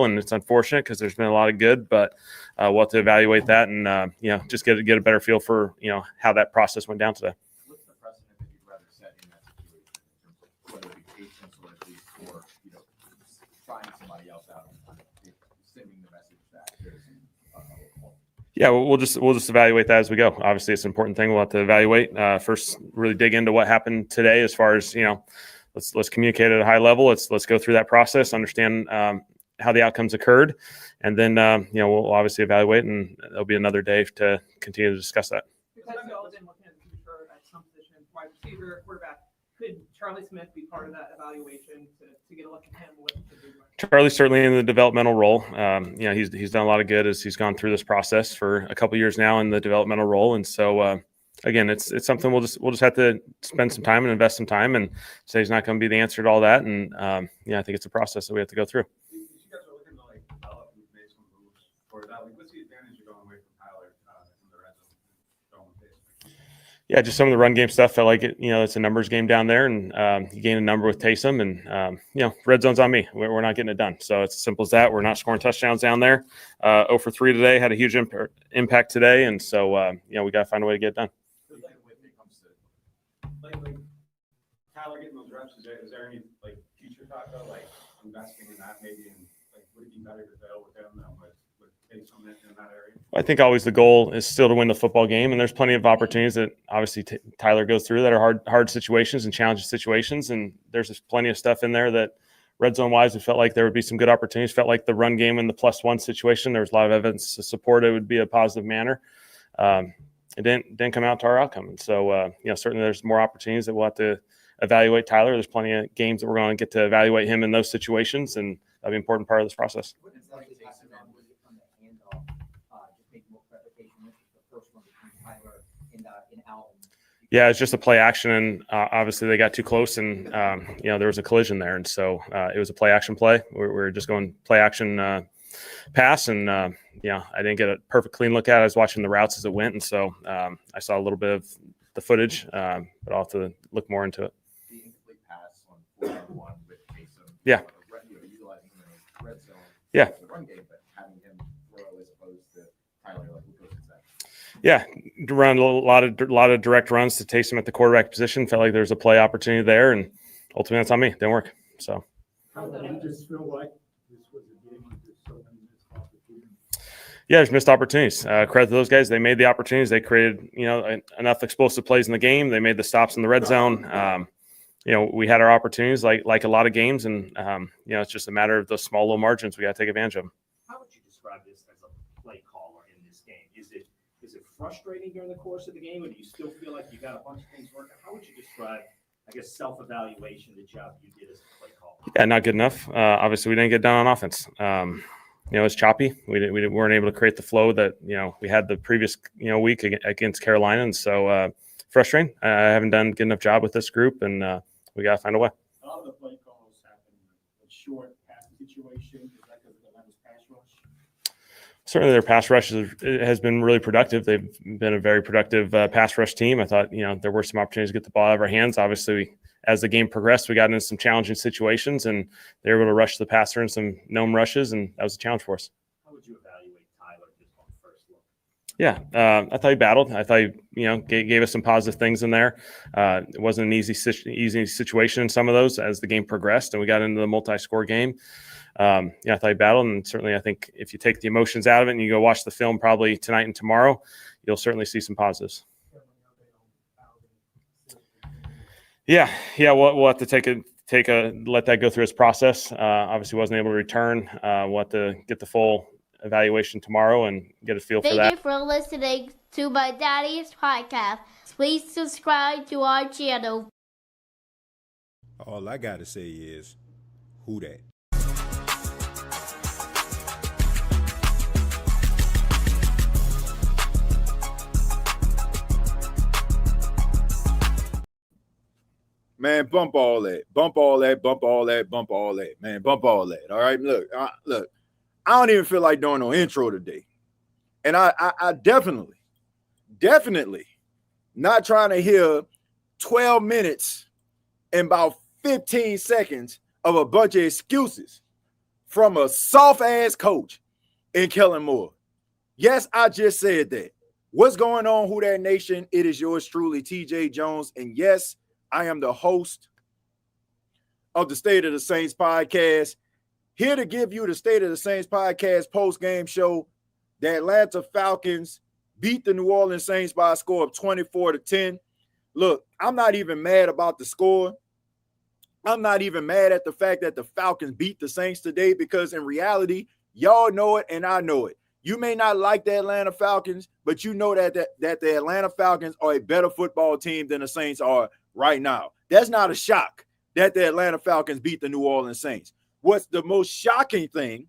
and it's unfortunate because there's been a lot of good, but we'll have to evaluate that and just get a better feel for how that process went down today. What's the precedent that you'd rather set in that situation, whether it be patience or at least or trying somebody else out and sending the message that there's Yeah, we'll just evaluate that as we go. Obviously, it's an important thing. We'll have to evaluate first. Really dig into what happened today, as far as let's communicate at a high level. Let's go through that process, understand how the outcomes occurred, and then we'll obviously evaluate, and there'll be another day to continue to discuss that. Because I've always been looking at the future at some position, wide receiver, quarterback. Could Charlie Smith be part of that evaluation to get a look at him? Charlie's certainly in the developmental role. He's done a lot of good as he's gone through this process for a couple of years now in the developmental role, and so again, it's something we'll just have to spend some time and invest some time. And say he's not going to be the answer to all that, and I think it's a process that we have to go through. You guys are looking to Tyler, who've made some moves for that. What's the advantage of going away from Tyler from the red zone? Yeah, just some of the run game stuff. Felt like it. It's a numbers game down there, and you gain a number with Taysom, and red zone's on me. We're not getting it done. So it's as simple as that. We're not scoring touchdowns down there. 0 for 3 today, had a huge impact today, and so we got to find a way to get it done. Like Tyler getting those reps, is there any future thought though, investing in that maybe, and would it be better to go with them than with Taysom in that area? I think always the goal is still to win the football game, and there's plenty of opportunities that obviously Tyler goes through that are hard situations and challenging situations, and there's just plenty of stuff in there that red zone wise, it felt like there would be some good opportunities. Felt like the run game in the +1 situation, there was a lot of evidence to support it would be a positive manner. It didn't come out to our outcome, and so certainly there's more opportunities that we'll have to evaluate Tyler. There's plenty of games that we're going to get to evaluate him in those situations, and that'll be an important part of this process. Yeah, it's just a play action, and obviously they got too close, and there was a collision there, and so it was a play action play. We're just going play action pass, and I didn't get a perfect clean look at it. I was watching the routes as it went, and so I saw a little bit of the footage, but I'll have to look more into it. The incomplete pass on 4-1 with Taysom. Yeah. Utilizing him in the red zone. Yeah. The run game, but having him throw as opposed to Tyler, who goes that? Yeah, run a lot of direct runs to Taysom at the quarterback position. Felt like there was a play opportunity there, and ultimately that's on me. Didn't work. So. How did you just feel like this was a game with so many missed opportunities? Yeah, there's missed opportunities. Credit to those guys. They made the opportunities. They created, enough explosive plays in the game. They made the stops in the red zone. We had our opportunities like a lot of games, and it's just a matter of those small little margins we got to take advantage of them. How would you describe this as a play caller in this game? Is it frustrating during the course of the game, or do you still feel like you got a bunch of things working? How would you describe, self-evaluation, the job you did as a play caller? Yeah, not good enough. Obviously, we didn't get done on offense. It's choppy. We weren't able to create the flow that we had the previous week against Carolina, and so frustrating. I haven't done a good enough job with this group, and we got to find a way. A lot of the play calls happen in short passing situations. Is that because of Atlanta's pass rush? Certainly, their pass rush has been really productive. They've been a very productive pass rush team. I thought there were some opportunities to get the ball out of our hands. Obviously, as the game progressed, we got into some challenging situations, and they were able to rush the passer in some gnome rushes, and that was a challenge for us. How would you evaluate Tyler just on first look? Yeah, I thought he battled. I thought he, gave us some positive things in there. It wasn't an easy situation in some of those as the game progressed, and we got into the multi-score game. I thought he battled, and certainly I think if you take the emotions out of it and you go watch the film probably tonight and tomorrow, you'll certainly see some positives. Yeah, we'll have to let that go through its process. Obviously, wasn't able to return. We'll have to get the full evaluation tomorrow and get a feel for that. Thank you for listening to my daddy's podcast. Please subscribe to our channel. All I gotta say is, who dat? Man, bump all that, man, bump all that. All right, look. I don't even feel like doing no intro today, and I definitely not trying to hear 12 minutes and about 15 seconds of a bunch of excuses from a soft-ass coach in Kellen Moore. Yes, I just said that. What's going on, Who Dat Nation? It is yours truly, TJ Jones. And yes, I am the host of the State of the Saints podcast, here to give you the State of the Saints podcast post-game show. The Atlanta Falcons beat the New Orleans Saints by a score of 24-10. Look, I'm not even mad about the score. I'm not even mad at the fact that the Falcons beat the Saints today, because in reality, y'all know it and I know it. You may not like the Atlanta Falcons, but you know that the Atlanta Falcons are a better football team than the Saints are right now. That's not a shock that the Atlanta Falcons beat the New Orleans Saints. What's the most shocking thing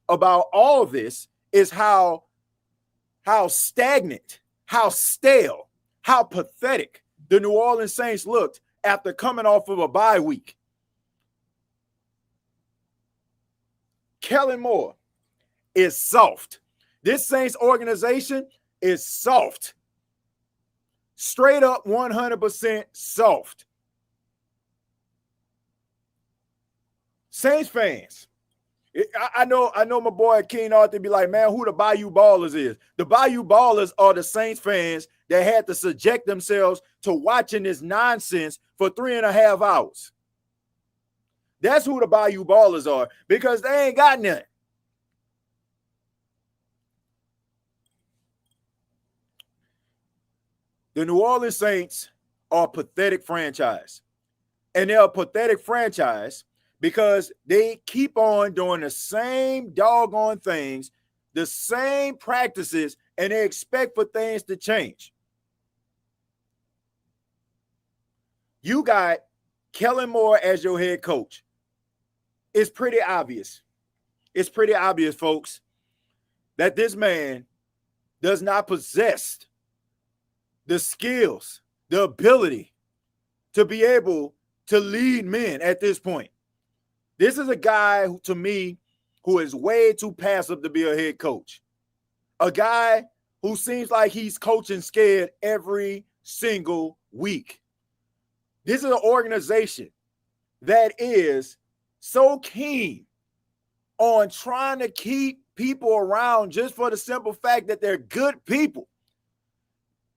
about all of this is how stagnant, how stale, how pathetic the New Orleans Saints looked after coming off of a bye week. Kellen Moore is soft. This Saints organization is soft. Straight up 100% soft. Saints fans, I know my boy King Arthur be like, man, who the Bayou Ballers is? The Bayou Ballers are the Saints fans that had to subject themselves to watching this nonsense for 3.5 hours. That's who the Bayou Ballers are, because they ain't got nothing. The New Orleans Saints are a pathetic franchise. And they're a pathetic franchise because they keep on doing the same doggone things, the same practices, and they expect for things to change. You got Kellen Moore as your head coach. It's pretty obvious. It's pretty obvious, folks, that this man does not possess the skills, the ability to be able to lead men at this point. This is a guy who, to me, who is way too passive to be a head coach. A guy who seems like he's coaching scared every single week. This is an organization that is so keen on trying to keep people around just for the simple fact that they're good people,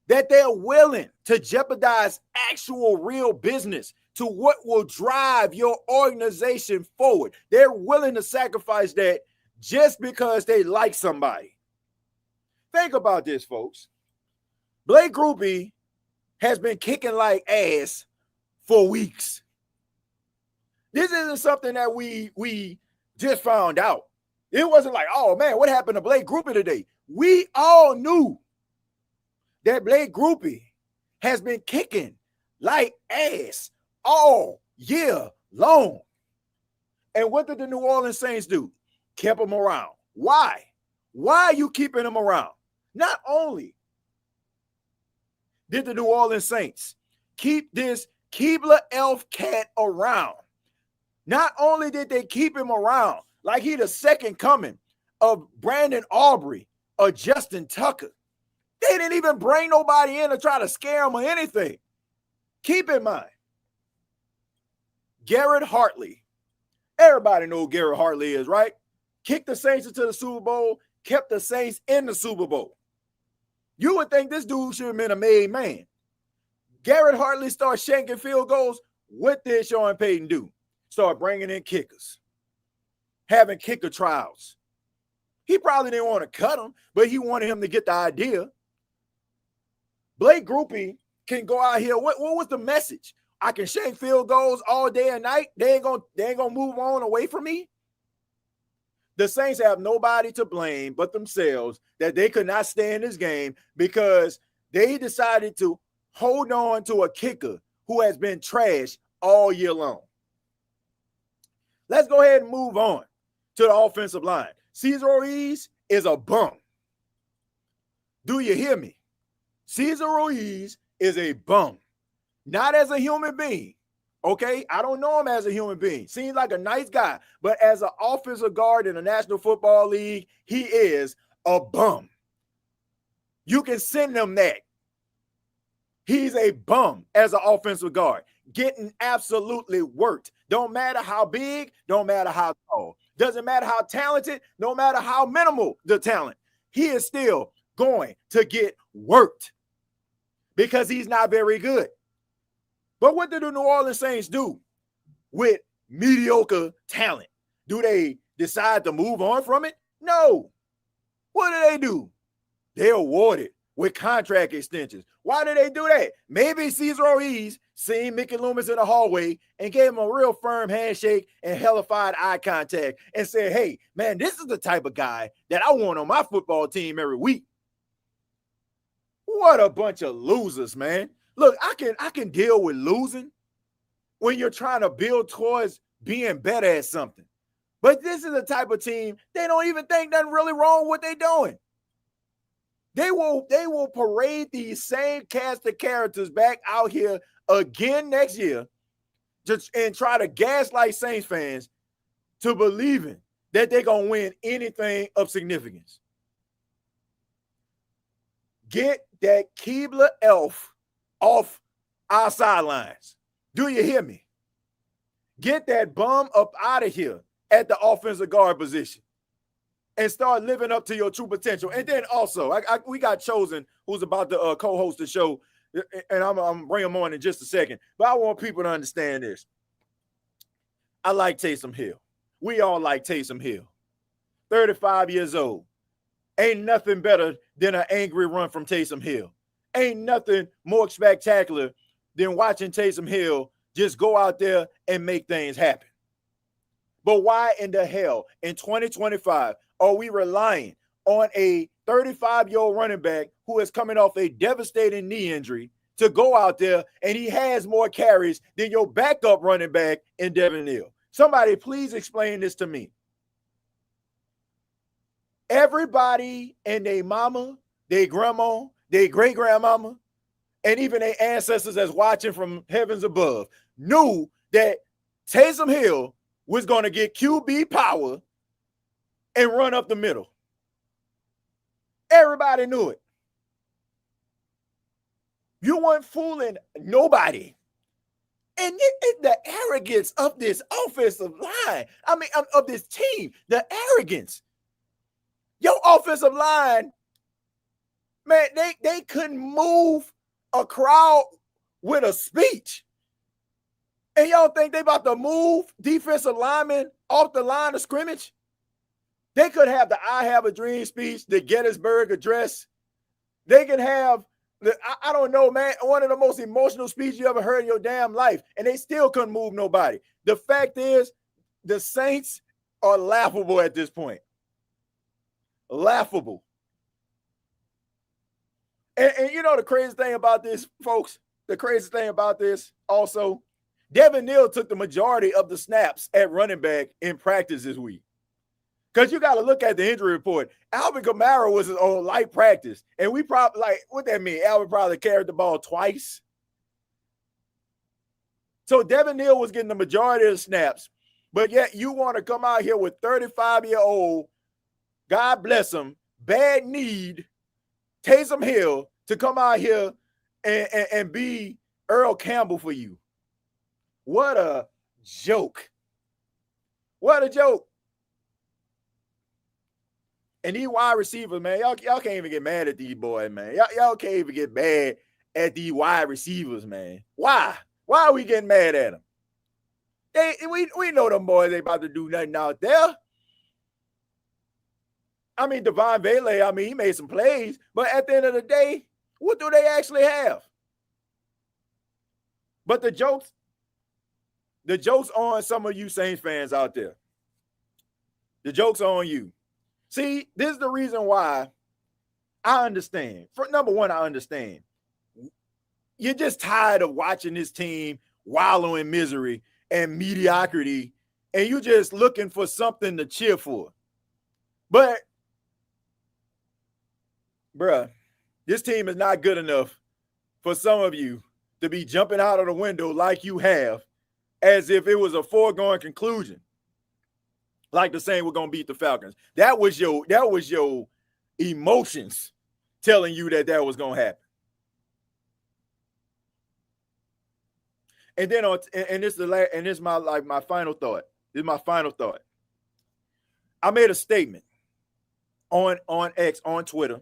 that they're willing to jeopardize actual real business to what will drive your organization forward. They're willing to sacrifice that just because they like somebody. Think about this, folks. Blake Grupe has been kicking like ass for weeks. This isn't something that we just found out. It wasn't like, oh man, what happened to Blake Grupe today? We all knew that Blake Grupe has been kicking like ass all year long. And what did the New Orleans Saints do? Kept him around. Why? Why are you keeping him around? Not only did the New Orleans Saints keep this Keebler elf cat around, not only did they keep him around like he the second coming of Brandon Aubrey or Justin Tucker. They didn't even bring nobody in to try to scare him or anything. Keep in mind, Garrett Hartley. Everybody knows who Garrett Hartley is, right? Kicked the Saints into the Super Bowl, kept the Saints in the Super Bowl. You would think this dude should have been a made man. Garrett Hartley started shanking field goals. What did Sean Payton do? Start bringing in kickers, having kicker trials. He probably didn't want to cut him, but he wanted him to get the idea. Blake Grupe can go out here. What was the message? I can shank field goals all day and night. They ain't gonna move on away from me. The Saints have nobody to blame but themselves that they could not stay in this game because they decided to hold on to a kicker who has been trashed all year long. Let's go ahead and move on to the offensive line. Cesar Ruiz is a bum. Do you hear me? Cesar Ruiz is a bum. Not as a human being, okay? I don't know him as a human being. Seems like a nice guy, but as an offensive guard in the National Football League, he is a bum. You can send him that. He's a bum as an offensive guard, getting absolutely worked. Don't matter how big, don't matter how tall. Doesn't matter how talented, no matter how minimal the talent, he is still going to get worked because he's not very good. But what do the New Orleans Saints do with mediocre talent? Do they decide to move on from it? No. What do? They award it with contract extensions. Why do they do that? Maybe Cesar Ruiz seen Mickey Loomis in the hallway and gave him a real firm handshake and hellified eye contact and said, hey, man, this is the type of guy that I want on my football team every week. What a bunch of losers, man. Look, I can deal with losing when you're trying to build towards being better at something. But this is the type of team, they don't even think nothing really wrong with what they're doing. They will parade these same cast of characters back out here again next year and try to gaslight Saints fans to believing that they're going to win anything of significance. Get that Keebler elf off our sidelines. Do you hear me? Get that bum up out of here at the offensive guard position and start living up to your true potential. And then also, we got Chosen, who's about to co-host the show, and I'm going to bring him on in just a second. But I want people to understand this. I like Taysom Hill. We all like Taysom Hill. 35 years old. Ain't nothing better than an angry run from Taysom Hill. Ain't nothing more spectacular than watching Taysom Hill just go out there and make things happen. But why in the hell in 2025 are we relying on a 35-year-old running back who is coming off a devastating knee injury to go out there and he has more carries than your backup running back in Devin Neal? Somebody please explain this to me. Everybody and their mama, their grandma, their great-grandmama, and even their ancestors that's watching from heavens above knew that Taysom Hill was going to get QB power and run up the middle. Everybody knew it. You weren't fooling nobody. And the arrogance of this offensive line, of this team, the arrogance. Your offensive line, man, they couldn't move a crowd with a speech. And y'all think they about to move defensive linemen off the line of scrimmage? They could have the I Have a Dream speech, the Gettysburg Address. They can have, I don't know, man, one of the most emotional speeches you ever heard in your damn life, and they still couldn't move nobody. The fact is, the Saints are laughable at this point. Laughable. And you know the crazy thing about this, folks, the crazy thing about this also, Devin Neal took the majority of the snaps at running back in practice this week. Because you got to look at the injury report. Alvin Kamara was on light practice. And we probably, what that mean? Alvin probably carried the ball twice. So Devin Neal was getting the majority of the snaps. But yet you want to come out here with 35-year-old, God bless him, bad need, Taysom Hill to come out here and be Earl Campbell for you. What a joke. What a joke. And these wide receivers, man, y'all can't even get mad at these boys, man. Y'all can't even get mad at these wide receivers, man. Why? Why are we getting mad at them? We know them boys ain't about to do nothing out there. Devon Vele, he made some plays, but at the end of the day, what do they actually have? But the joke's on some of you Saints fans out there. The joke's on you. See, this is the reason why I understand. Number one, I understand. You're just tired of watching this team wallow in misery and mediocrity, and you're just looking for something to cheer for. But, bruh, this team is not good enough for some of you to be jumping out of the window like you have, as if it was a foregone conclusion. Like the saying we're gonna beat the Falcons. That was your emotions telling you that was gonna happen. And then this is my final thought. This is my final thought. I made a statement on X, on Twitter.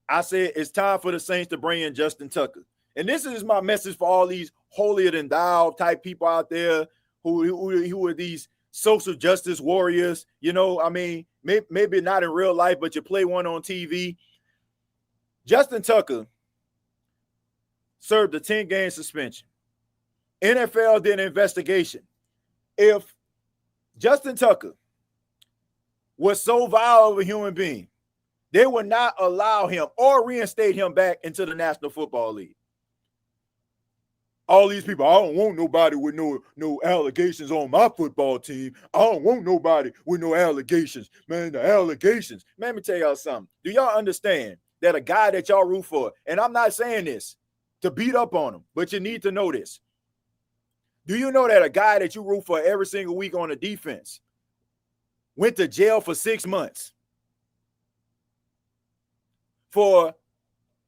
I said it's time for the Saints to bring in Justin Tucker. And this is my message for all these holier than thou type people out there who are these social justice warriors. You know, I mean, maybe not in real life, but you play one on TV. Justin Tucker served a 10-game suspension. NFL did an investigation. If Justin Tucker was so vile of a human being, they would not allow him or reinstate him back into the National Football League. All these people, I don't want nobody with no allegations on my football team. I don't want nobody with no allegations. Man, the allegations. Man, let me tell y'all something. Do y'all understand that a guy that y'all root for, and I'm not saying this to beat up on him, but you need to know this. Do you know that a guy that you root for every single week on the defense went to jail for 6 months for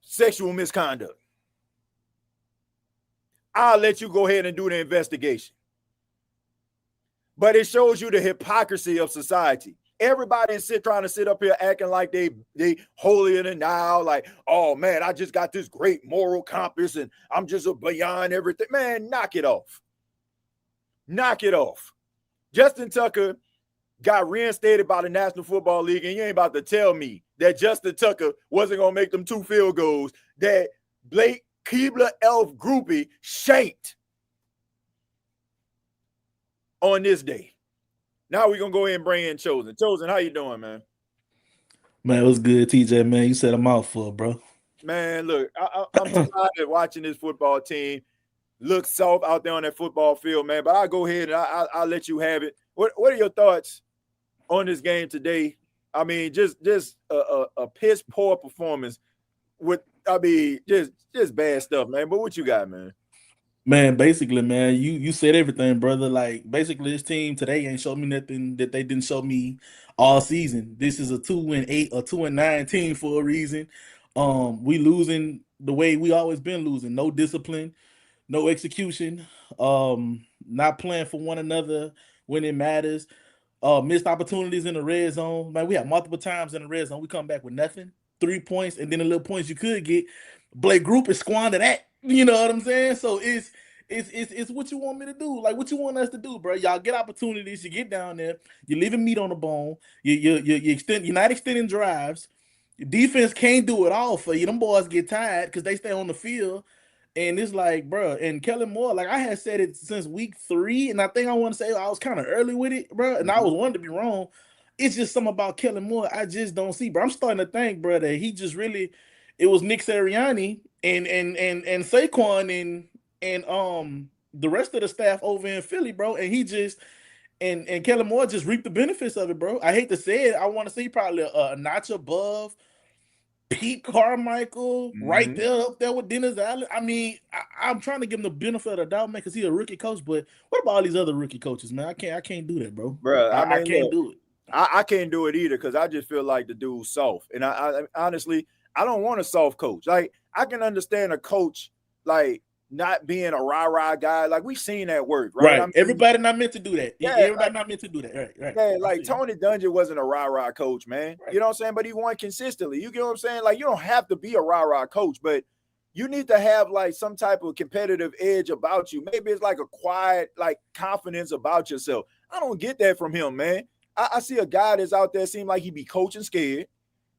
sexual misconduct? I'll let you go ahead and do the investigation. But it shows you the hypocrisy of society. Everybody is trying to sit up here acting like they holier than thou, like, oh man, I just got this great moral compass and I'm just beyond everything. Man, knock it off. Knock it off. Justin Tucker got reinstated by the National Football League, and you ain't about to tell me that Justin Tucker wasn't going to make them 2 field goals that Blake Keebler Elf groupie shanked on this day. Now we're going to go ahead and bring in Chosen. Chosen, how you doing, man? Man, it was good, TJ, man. You said a mouthful, bro. Man, look, I'm tired of watching this football team look soft out there on that football field, man. But I'll go ahead and I'll let you have it. What are your thoughts on this game today? I mean, just a piss poor performance with, I mean, just bad stuff, man. But what you got, man? Man, basically, man, you said everything, brother. Like, basically, this team today ain't showed me nothing that they didn't show me all season. This is a 2-8 or 2-9 team for a reason. We losing the way we always been losing. No discipline, no execution, not playing for one another when it matters. Missed opportunities in the red zone. Man, we had multiple times in the red zone. We come back with nothing. 3 points, and then the little points you could get. Blake Group is squander that. You know what I'm saying? So it's what you want me to do. Like, what you want us to do, bro. Y'all get opportunities. You get down there. You're leaving meat on the bone. You're not extending drives. Your defense can't do it all for you. Them boys get tired because they stay on the field. And it's like, bro, and Kellen Moore, like I had said it since week 3, and I think I want to say I was kind of early with it, bro, and I was wanting to be wrong. It's just something about Kellen Moore I just don't see, bro. I'm starting to think, bro, that he just really, it was Nick Sirianni and Saquon and the rest of the staff over in Philly, bro, and he just and Kellen Moore just reaped the benefits of it, bro. I hate to say it, I want to say probably a notch above Pete Carmichael, right there up there with Dennis Allen. I mean, I'm trying to give him the benefit of the doubt, man, because he's a rookie coach. But what about all these other rookie coaches, man? I can't do that, bro. Bro, I can't do it. I can't do it either because I just feel like the dude's soft. And I honestly, I don't want a soft coach. Like, I can understand a coach like not being a rah-rah guy. Like, we've seen that work, right? I mean, everybody not meant to do that. Yeah, everybody not meant to do that. Right. Yeah, like Tony Dungy wasn't a rah-rah coach, man. Right. You know what I'm saying? But he won consistently. You get what I'm saying? Like, you don't have to be a rah-rah coach, but you need to have like some type of competitive edge about you. Maybe it's like a quiet, like confidence about yourself. I don't get that from him, man. I see a guy that's out there seem like he be coaching scared.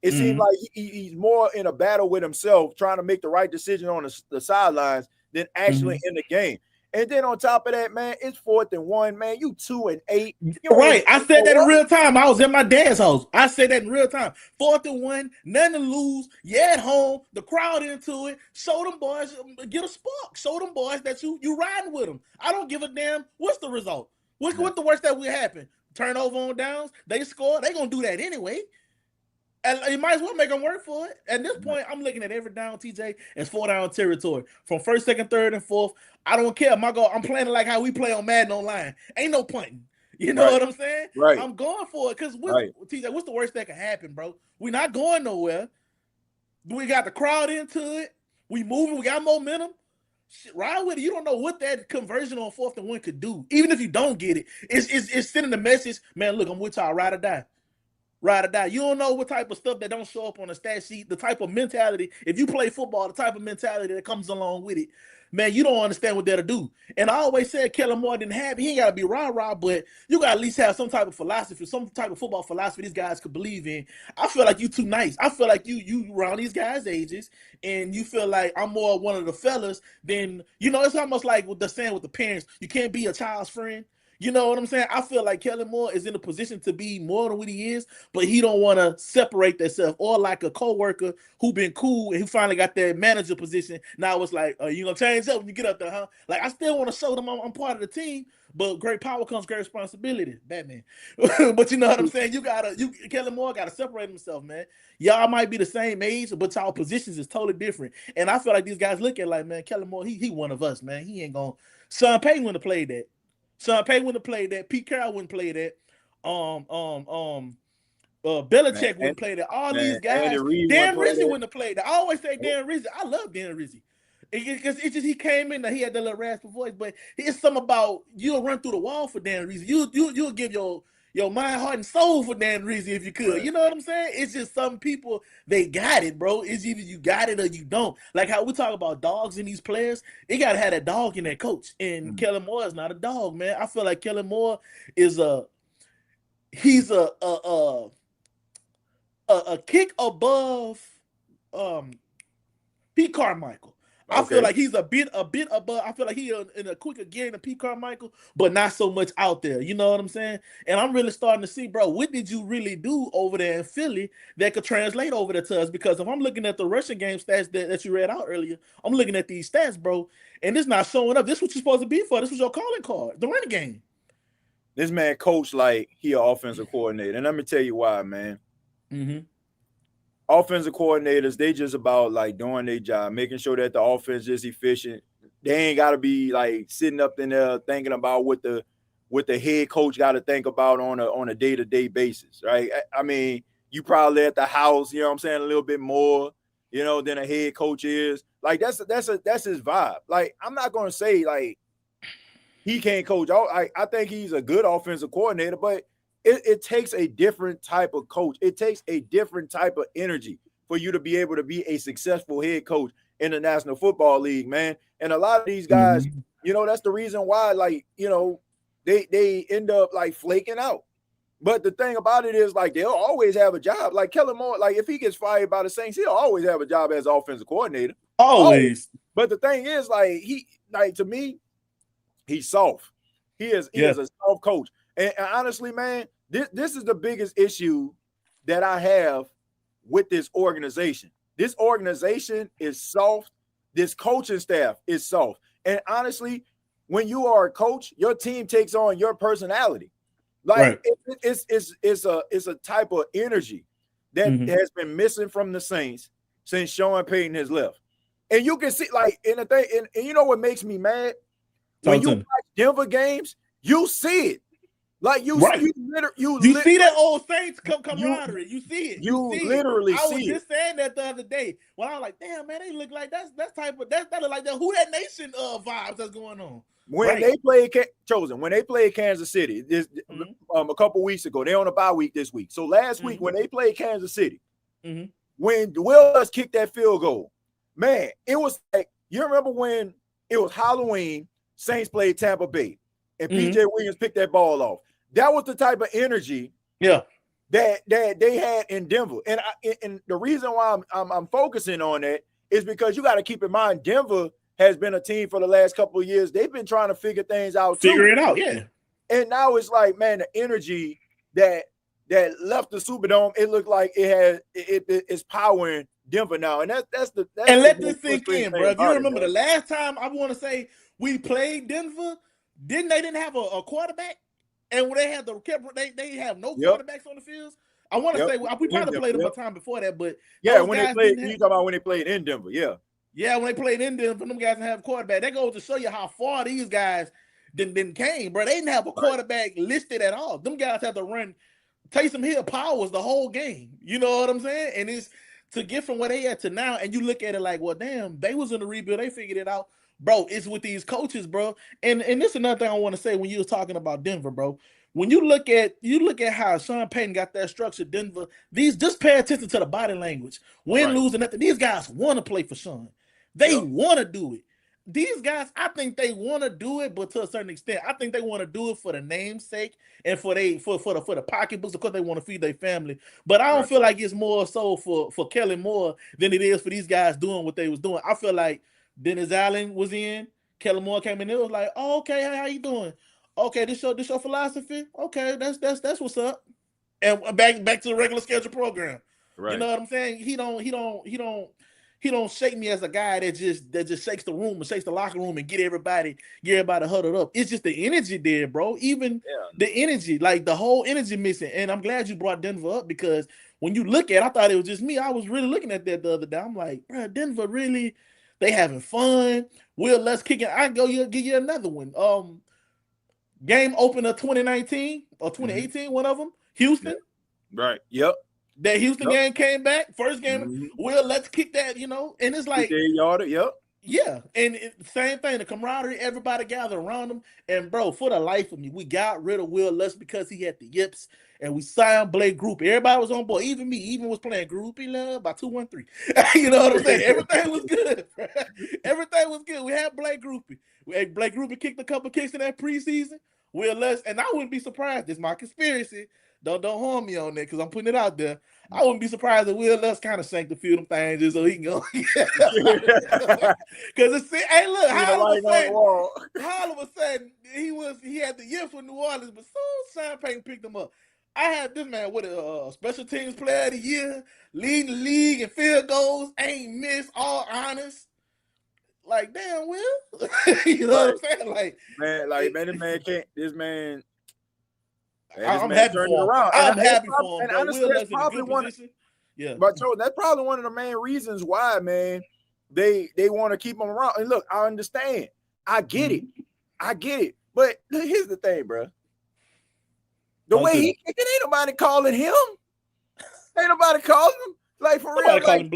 It seems like he's more in a battle with himself, trying to make the right decision on the sidelines than actually in the game. And then on top of that, man, it's 4th and 1, man. You 2-8. Right. I said that in real time. I was at my dad's house. I said that in real time. 4th and 1, nothing to lose. You're at home. The crowd into it. Show them boys, get a spark. Show them boys that you riding with them. I don't give a damn. What's the result? What's the worst that will happen? Turnover on downs. They score. They gonna do that anyway. And you might as well make them work for it. At this point, I'm looking at every down, TJ, as 4-down territory. From 1st, 2nd, 3rd, and 4th. I don't care. I'm playing like how we play on Madden online. Ain't no punting. You know what I'm saying? Right. I'm going for it. Because TJ, what's the worst that can happen, bro? We're not going nowhere. We got the crowd into it. We moving. We got momentum. Shit, ride with it. You don't know what that conversion on 4th and 1 could do. Even if you don't get it, it's sending the message, man, look, I'm with y'all, ride or die. ride or die. You don't know what type of stuff that don't show up on the stat sheet, the type of mentality. If you play football, the type of mentality that comes along with it, man, you don't understand what that'll do. And I always said Kellen Moore didn't have, he ain't got to be rah-rah, but you got to at least have some type of philosophy, some type of football philosophy these guys could believe in. I feel like you too nice. I feel like you around these guys' ages, and you feel like I'm more one of the fellas than, it's almost like with the saying with the parents, you can't be a child's friend. You know what I'm saying? I feel like Kellen Moore is in a position to be more than what he is, but he don't want to separate themselves. Or like a coworker who been cool and who finally got that manager position. Now it's like, you gonna change up when you get up there, huh? Like I still want to show them I'm part of the team, but great power comes great responsibility, Batman. But you know what I'm saying? Kellen Moore gotta separate himself, man. Y'all might be the same age, but y'all positions is totally different. And I feel like these guys look at like, man, Kellen Moore, he one of us, man. He ain't gonna. Sean Payton wouldn't have played that. Sean Payton wouldn't have played that. Pete Carroll wouldn't play that. Belichick wouldn't play that. All these guys. Dan Rizzi wouldn't have played that. I always say Dan Rizzi. I love Dan Rizzi. Because it's just he came in there, he had that little raspy voice, but it's something about you'll run through the wall for Dan Rizzi. You'll give your mind, heart, and soul for Dan Rizzi if you could. You know what I'm saying? It's just some people, they got it, bro. It's either you got it or you don't. Like how we talk about dogs in these players, they gotta have that dog in that coach. And Kellen Moore is not a dog, man. I feel like Kellen Moore is a kick above Pete Carmichael. I feel like he's a bit above. I feel like he's in a quicker gear than Pete Carmichael, but not so much out there. You know what I'm saying? And I'm really starting to see, bro, what did you really do over there in Philly that could translate over there to us? Because if I'm looking at the rushing game stats that you read out earlier, I'm looking at these stats, bro, and it's not showing up. This is what you're supposed to be for. This was your calling card, the running game. This man coached like he an offensive coordinator. And let me tell you why, man. Mm-hmm. Offensive coordinators, they just about like doing their job, making sure that the offense is efficient. They ain't got to be like sitting up in there thinking about what the head coach got to think about on a day-to-day basis, right? I mean, you probably at the house, you know what I'm saying, a little bit more, than a head coach is. Like that's his vibe. Like I'm not gonna say like he can't coach. I think he's a good offensive coordinator, but it takes a different type of coach. It takes a different type of energy for you to be able to be a successful head coach in the National Football League, man. And a lot of these guys, that's the reason why, like, they end up like flaking out. But the thing about it is, like, they'll always have a job. Like Kellen Moore, like if he gets fired by the Saints, he'll always have a job as offensive coordinator. Always. But the thing is, like, to me, he's soft. He is a soft coach. And honestly, man, this is the biggest issue that I have with this organization. This organization is soft. This coaching staff is soft. And honestly, when you are a coach, your team takes on your personality. Like it's a type of energy that has been missing from the Saints since Sean Payton has left. And you can see, like, and you know what makes me mad? When you watch Denver games, you see it. Like you see that old Saints camaraderie. You see it. You literally see it. I was just saying that the other day when I was like, damn, man, they look like that look like the Who Dat Nation vibes that's going on. When they played when they played Kansas City a couple weeks ago, they're on a bye week this week. So last week when they played Kansas City, when Will kicked that field goal, man, it was like, you remember when it was Halloween, Saints played Tampa Bay, and PJ Williams picked that ball off. That was the type of energy that they had in Denver. And the reason why I'm focusing on that is because you got to keep in mind, Denver has been a team for the last couple of years. They've been trying to figure things out. Figure it out, yeah. And now it's like, man, the energy that left the Superdome, it looked like it's powering Denver now. And that's let this sink in, bro. If you remember the last time, I want to say we played Denver, they didn't have a quarterback? And when they had they have no quarterbacks on the fields. I want to say we probably played them a time before that, but when they played, you talking about when they played in Denver, when they played in Denver, them guys didn't have a quarterback. That goes to show you how far these guys didn't came, bro. They didn't have a quarterback listed at all. Them guys had to run Taysom Hill powers the whole game. You know what I'm saying? And it's to get from where they at to now, and you look at it like, well, damn, they was in the rebuild, they figured it out. Bro, it's with these coaches, bro. And this is another thing I want to say when you was talking about Denver, bro. when you look at how Sean Payton got that structure, Denver, just pay attention to the body language. Win, Right. lose, or nothing. These guys want to play for Sean. They want to do it. These guys, I think they want to do it, but to a certain extent, I think they want to do it for the namesake and for the pocketbooks, because they want to feed their family. But I don't feel like it's more so for Kellen Moore than it is for these guys doing what they was doing. I feel like Dennis Allen was in, Kellen Moore came in, it was like, oh, okay, how you doing? Okay, this your philosophy? Okay, that's what's up. And back to the regular schedule program. Right. You know what I'm saying? He don't shake me as a guy that just shakes the room and shakes the locker room and get everybody huddled up. It's just the energy there, bro. Even the energy, like the whole energy missing. And I'm glad you brought Denver up, because when you look at it, I thought it was just me. I was really looking at that the other day. I'm like, bro, Denver really, they having fun. Will Lutz kicking. I go give you another one. Game opener 2019 or 2018, one of them, Houston. Right. Yep. That Houston game came back. First game, Will Lutz kick that, and it's like, yeah. And same thing, the camaraderie, everybody gathered around him. And bro, for the life of me, we got rid of Will Lutz because he had the yips, and we signed Blake Groupie. Everybody was on board. Even me, even was playing Groupie Love by 213. You know what I'm saying? Everything was good. Everything was good. We had Blake Groupie. Blake Groupie kicked a couple kicks in that preseason. Will Lutz, and I wouldn't be surprised. This is my conspiracy. Don't harm me on that, because I'm putting it out there. I wouldn't be surprised if Will Lutz kind of sank the few them things just so he can go. Because hey, look, how all of a sudden he had the yips with New Orleans, but soon Sean Payton picked him up. I had this man with a special teams player of the year, leading the league in field goals, ain't missed, all honest. Like, damn, Will. You know what I'm saying? Like, this man. I'm happy for him. I'm happy for him. And honestly, that's probably one. Yeah, but Joe, that's probably one of the main reasons why, man, they want to keep him around. And look, I understand. I get it. But here's the thing, bro. The way he kicking, ain't nobody calling him. Ain't nobody calling him. Like, for real. Like,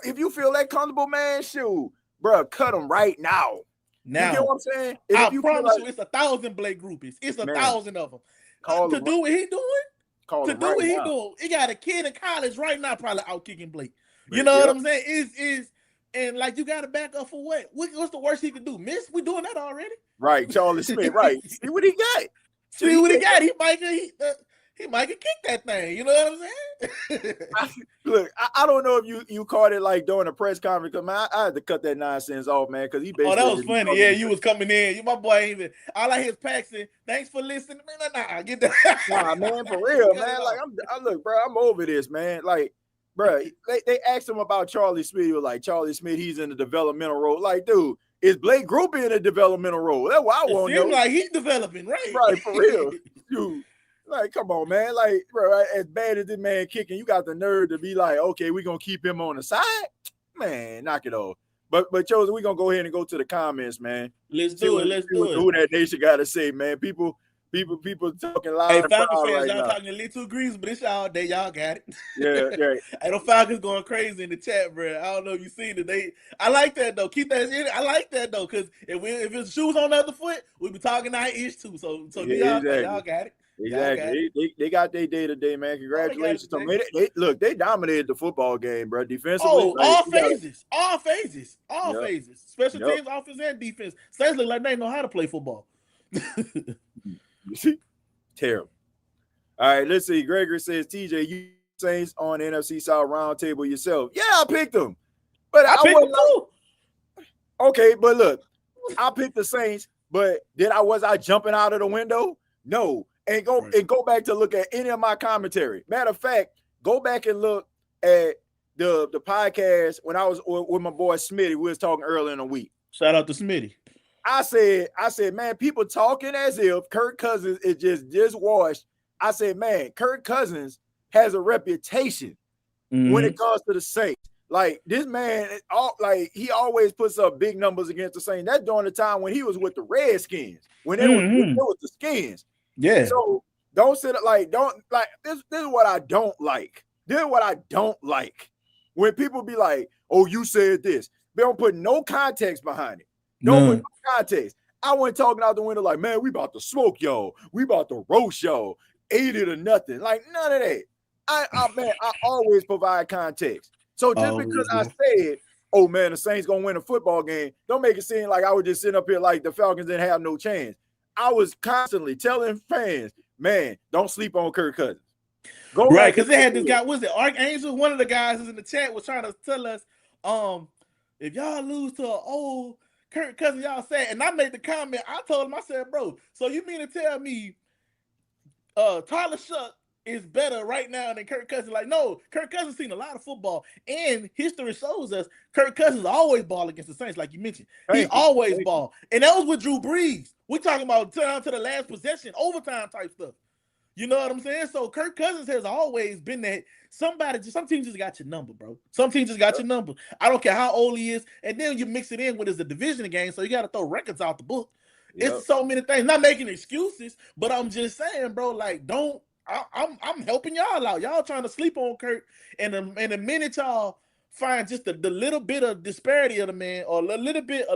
if you feel that comfortable, man, shoot, bro, cut him right now. Now, you get what I'm saying? I promise you, it's 1,000 Blake Groupies. It's 1,000 of them. To do what he doing, he got a kid in college right now probably out kicking Blake. You know what I'm saying? And like, you got to back up for what? What's the worst he could do? Miss? We doing that already. Right, Charlie Smith. Right. See what he got. See what he got. He might get kicked that thing. You know what I'm saying? Look, I don't know if you caught it like during a press conference, because man, I had to cut that nonsense off, man, because he basically. Oh, that was funny. Yeah, you was coming in. You, my boy, ain't even. All I hear is Paxton. Thanks for listening. Man, nah, get that. Nah, man, for real, man. Like, look, bro, I'm over this, man. Like, bro, they asked him about Charlie Smith. He was like, Charlie Smith, he's in the developmental role. Like, dude, is Blake Groupie in a developmental role? That's what I want to know. Like he's developing, right? Right, for real, dude. Like, come on, man. Like, bro, as bad as this man kicking, you got the nerve to be like, okay, we're going to keep him on the side? Man, knock it off. But Joseph, we're going to go ahead and go to the comments, man. Let's do it. Who That Nation got to say, man. People talking loud. Hey, Falcons fans, y'all talking a little grease, but it's y'all day. Y'all got it. Yeah. Hey, the Falcons going crazy in the chat, bro. I don't know if you seen it. I like that, though. Keep that in. I like that, though, because if it's shoes on the other foot, we be talking our ish, too. So yeah, exactly. Y'all got it. Exactly. They got their day today, man. Congratulations. They dominated the football game, bro. Defensively. Oh, all phases. Special teams, offense, and defense. Saints look like they know how to play football. You see? Terrible. All right, let's see. Gregory says, TJ, you Saints on the NFC South roundtable yourself. Yeah, I picked them. But I picked them too. Okay, but look, I picked the Saints, but was I jumping out of the window? No. And go back to look at any of my commentary. Matter of fact, go back and look at the podcast when I was with my boy Smitty. We was talking earlier in the week. Shout out to Smitty. I said, man, people talking as if Kirk Cousins is just washed. I said, man, Kirk Cousins has a reputation when it comes to the Saints. Like, this man, he always puts up big numbers against the Saints. That's during the time when he was with the Redskins, when they were with the Skins. Yeah. So don't sit this is what I don't like. This is what I don't like. When people be like, oh, you said this. They don't put no context behind it. Don't put no context. I went talking out the window like, man, we about to smoke y'all. We about to roast y'all. 80 to nothing. Like, none of that. Man, I always provide context. So just because I said, oh, man, the Saints going to win a football game, don't make it seem like I was just sitting up here like the Falcons didn't have no chance. I was constantly telling fans, man, don't sleep on Kirk Cousins. Go right, because they had this guy, was it Archangel? One of the guys is in the chat was trying to tell us, if y'all lose to an old Kirk Cousins, y'all say, and I made the comment, I told him, I said, bro, so you mean to tell me Tyler Shuck is better right now than Kirk Cousins? Like, no, Kirk Cousins seen a lot of football, and history shows us Kirk Cousins always ball against the Saints, like you mentioned. He always ball. And that was with Drew Brees. We're talking about down to the last possession, overtime type stuff. You know what I'm saying? So Kirk Cousins has always been that some teams just got your number, bro. Some teams just got your number. I don't care how old he is. And then you mix it in with it's a division game, so you got to throw records out the book. It's so many things. Not making excuses, but I'm just saying, bro, like, I'm helping y'all out. Y'all trying to sleep on Kirk, and the minute y'all find just the little bit of disparity of the man, or a little bit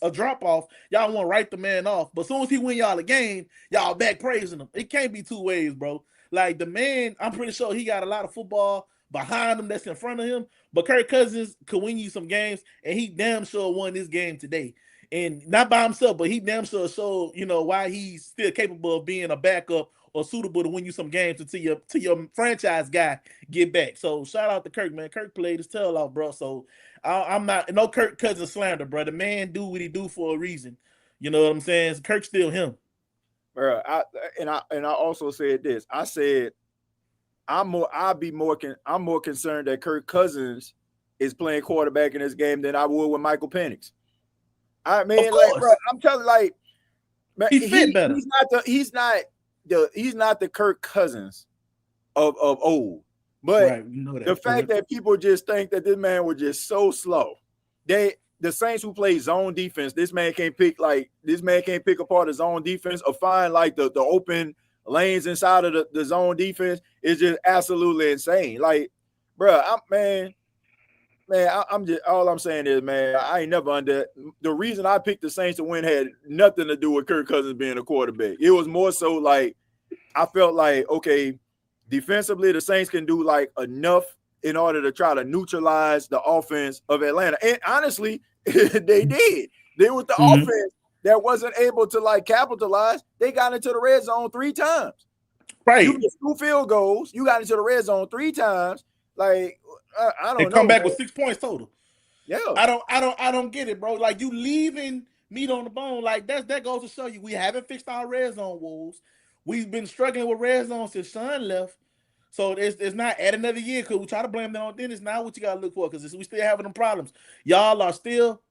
a drop off, y'all want to write the man off. But as soon as he win y'all a game, y'all back praising him. It can't be two ways, bro. Like, the man, I'm pretty sure he got a lot of football behind him that's in front of him. But Kirk Cousins could win you some games, and he damn sure won this game today. And not by himself, but he damn sure showed, why he's still capable of being a backup or suitable to win you some games until your franchise guy get back. So shout out to Kirk, man. Kirk played his tail off, bro. So I'm not no Kirk Cousins slander, bro. The man do what he do for a reason. You know what I'm saying? Kirk's still him. Bro, I also said this. I said I'm more concerned that Kirk Cousins is playing quarterback in this game than I would with Michael Penix. I mean, like, bro, I'm telling, like, man, he fit better. He's not the Kirk Cousins of old. But the fact that people just think that this man was just so slow. The Saints who play zone defense, this man can't pick apart his zone defense or find like the open lanes inside of the zone defense is just absolutely insane. Like, bro, I'm just, all I'm saying is, man, I ain't never the reason I picked the Saints to win had nothing to do with Kirk Cousins being a quarterback. It was more so like, I felt like, okay, defensively, the Saints can do like enough in order to try to neutralize the offense of Atlanta. And honestly, they did. They with the offense that wasn't able to like capitalize. They got into the red zone 3 times. Right. You get 2 field goals. You got into the red zone 3 times. Like, I don't know. Come back with 6 points total. Yeah. I don't get it, bro. Like, you leaving meat on the bone. Like, that goes to show you we haven't fixed our red zone woes. We've been struggling with red zone since Sean left. So it's not add another year because we try to blame that on Dennis. Now what you got to look for, because we still having them problems. Y'all are still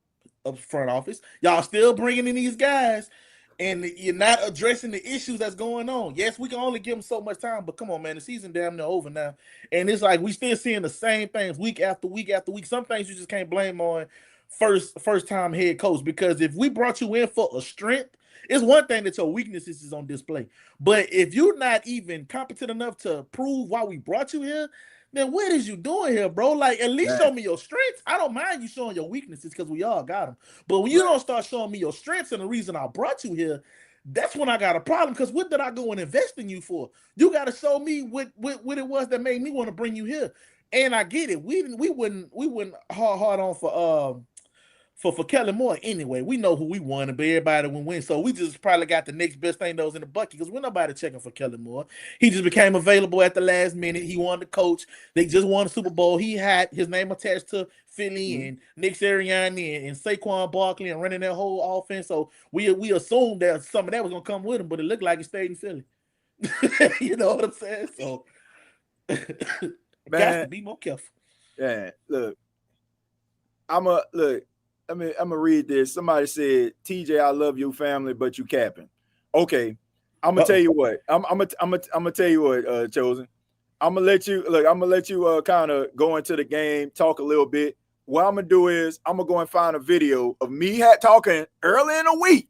up front office. Y'all still bringing in these guys, and you're not addressing the issues that's going on. Yes, we can only give them so much time, but come on, man, the season damn near over now. And it's like we still seeing the same things week after week after week. Some things you just can't blame on first time head coach, because if we brought you in for a strength, it's one thing that your weaknesses is on display. But if you're not even competent enough to prove why we brought you here, then what is you doing here, bro? Like, at least show me your strengths. I don't mind you showing your weaknesses because we all got them. But when you don't start showing me your strengths and the reason I brought you here, that's when I got a problem, because what did I go and invest in you for? You got to show me what it was that made me want to bring you here. And I get it. We wouldn't hard on for Kellen Moore anyway. We know who we wanted, but everybody would win. So we just probably got the next best thing that was in the bucket, because we're nobody checking for Kellen Moore. He just became available at the last minute. He wanted to coach. They just won the Super Bowl. He had his name attached to Philly and Nick Sirianni and Saquon Barkley and running that whole offense. So we assumed that some of that was going to come with him, but it looked like he stayed in Philly. You know what I'm saying? So got to be more careful. Yeah, look, I'm gonna read this. Somebody said, TJ, I love your family, but you capping. Okay, I'm gonna tell you what. I'm gonna tell you what, Chosen. I'm gonna let you kind of go into the game, talk a little bit. What I'm gonna do is I'm gonna go and find a video of me talking early in the week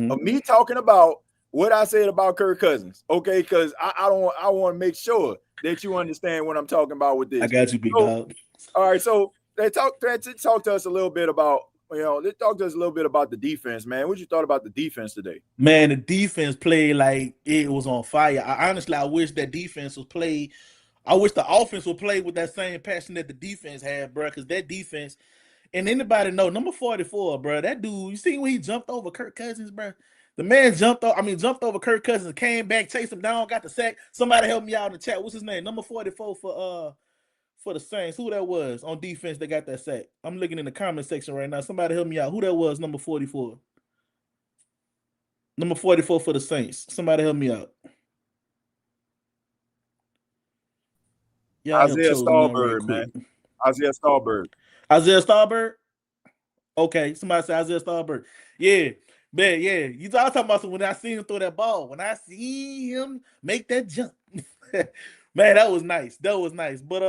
of me talking about what I said about Kirk Cousins. Okay, because I want to make sure that you understand what I'm talking about with this. I got you, big dog. All right, so they talk to us a little bit about let's talk to us a little bit about the defense, man. What you thought about the defense today? Man, the defense played like it was on fire. I wish that defense was played. I wish the offense would play with that same passion that the defense had, bro. Because that defense, and anybody know, number 44, bro. That dude, you see when he jumped over Kirk Cousins, bro. The man jumped over Kirk Cousins, came back, chased him down, got the sack. Somebody help me out in the chat. What's his name? Number 44 for the Saints. Who that was on defense that got that sack? I'm looking in the comment section right now. Somebody help me out. Who that was? Number 44. Number 44 for the Saints. Somebody help me out. Isaiah Stallbird, man. Isaiah Stallbird. Isaiah Stallbird? Okay, somebody say Isaiah Stallbird. Yeah, man, yeah. You talking about when I see him throw that ball, when I see him make that jump. Man, that was nice. That was nice. But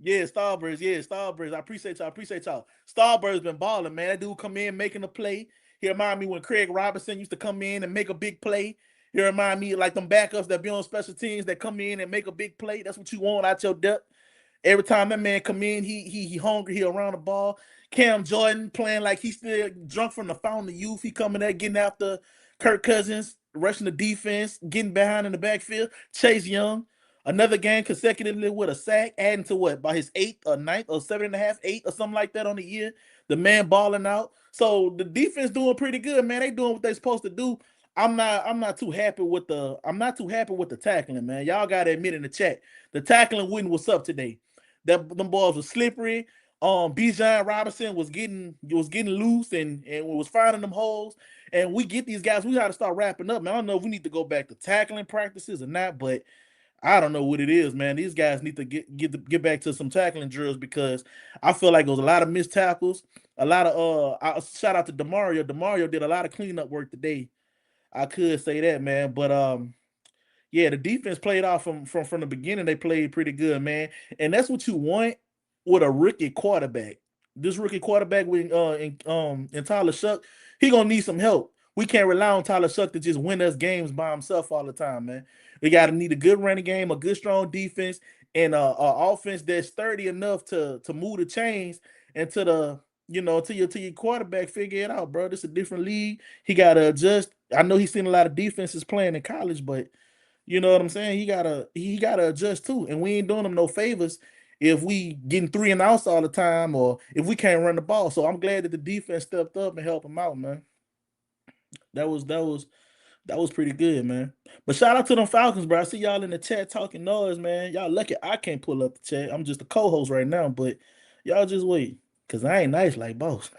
yeah, Stallbirds. I appreciate y'all. Stallbird's been balling, man. That dude come in making a play. He remind me when Craig Robinson used to come in and make a big play. He remind me like them backups that be on special teams that come in and make a big play. That's what you want out your depth. Every time that man come in, he hungry, he around the ball. Cam Jordan playing like he's still drunk from the fountain of youth. He coming there getting after Kirk Cousins, rushing the defense, getting behind in the backfield. Chase Young, another game consecutively with a sack, adding to what, by his 8th or 9th or 7.5, 8 or something like that on the year. The man balling out. So the defense doing pretty good, man. They doing what they supposed to do. I'm not too happy with the tackling, man. Y'all gotta admit in the chat, the tackling win was up today. Them balls were slippery. Bijan Robinson was getting loose and was finding them holes. And we get these guys, we got to start wrapping up, man. I don't know if we need to go back to tackling practices or not, but I don't know what it is, man. These guys need to get back to some tackling drills because I feel like there was a lot of missed tackles. A lot of shout out to Demario. Demario did a lot of cleanup work today. I could say that, man. But yeah, the defense played off from the beginning. They played pretty good, man. And that's what you want with a rookie quarterback. This rookie quarterback with in Tyler Shuck, he gonna need some help. We can't rely on Tyler Shuck to just win us games by himself all the time, man. We gotta need a good running game, a good strong defense, and a offense that's sturdy enough to move the chains and to your quarterback figure it out, bro. This is a different league. He gotta adjust. I know he's seen a lot of defenses playing in college, but you know what I'm saying? He gotta adjust too. And we ain't doing him no favors if we getting 3 and outs all the time or if we can't run the ball. So I'm glad that the defense stepped up and helped him out, man. That was pretty good, man. But shout out to them Falcons, bro. I see y'all in the chat talking noise, man. Y'all lucky I can't pull up the chat. I'm just a co-host right now, but y'all just wait. Cause I ain't nice like boss.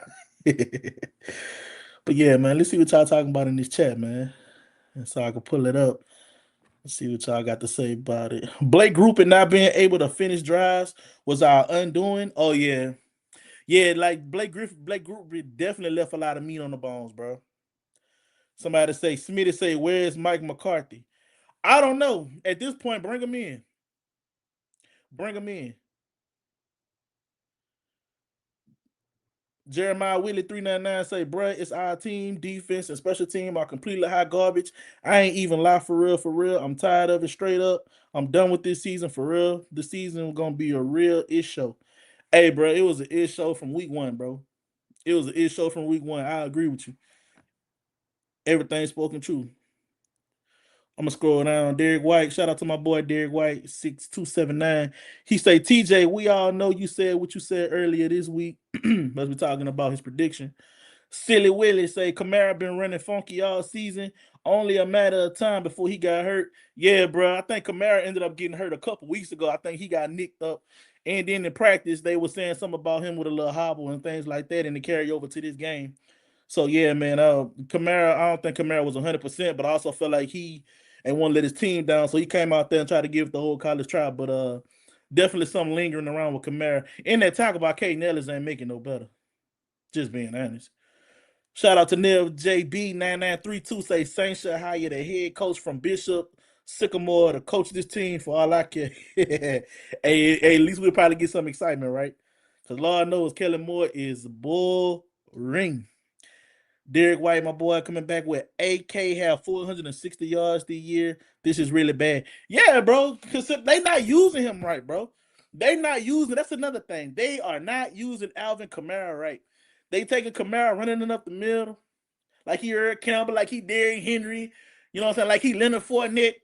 But yeah, man, let's see what y'all talking about in this chat, man. And so I can pull it up. Let's see what y'all got to say about it. Blake Group and not being able to finish drives was our undoing. Oh yeah. Yeah, like Blake Group definitely left a lot of meat on the bones, bro. Somebody say, Smitty say, where's Mike McCarthy? I don't know. At this point, bring him in. Bring him in. Jeremiah Willie 399 say, bruh, it's our team, defense, and special team are completely hot garbage. I ain't even lie for real. I'm tired of it straight up. I'm done with this season for real. This season is going to be a real ish show. Hey, bro, it was an ish show from week 1, bro. It was an ish show from week 1. I agree with you. Everything spoken true. I'm going to scroll down. Derek White. Shout out to my boy Derek White, 6279. He say, TJ, we all know you said what you said earlier this week. Must be talking about his prediction. Silly Willie say, Kamara been running funky all season. Only a matter of time before he got hurt. Yeah, bro. I think Kamara ended up getting hurt a couple weeks ago. I think he got nicked up. And then in practice, they were saying something about him with a little hobble and things like that, and to carry over to this game. So, yeah, man, Kamara, I don't think Kamara was 100%, but I also felt like he ain't want to let his team down, so he came out there and tried to give it the whole college try, but definitely something lingering around with Kamara. And that talk about Kate Nellis ain't making no better. Just being honest. Shout out to Nev JB9932 say Saints should hire the head coach from Bishop Sycamore to coach this team for all I care. Hey, at least we'll probably get some excitement, right? Because Lord knows Kellen Moore is boring. Derek White, my boy, coming back with AK have 460 yards this year. This is really bad. Yeah, bro, because they not using him right, bro. They not using. That's another thing. They are not using Alvin Kamara right. They taking Kamara running up the middle, like he Eric Campbell, like he Derrick Henry, you know what I'm saying? Like he Leonard Fournette,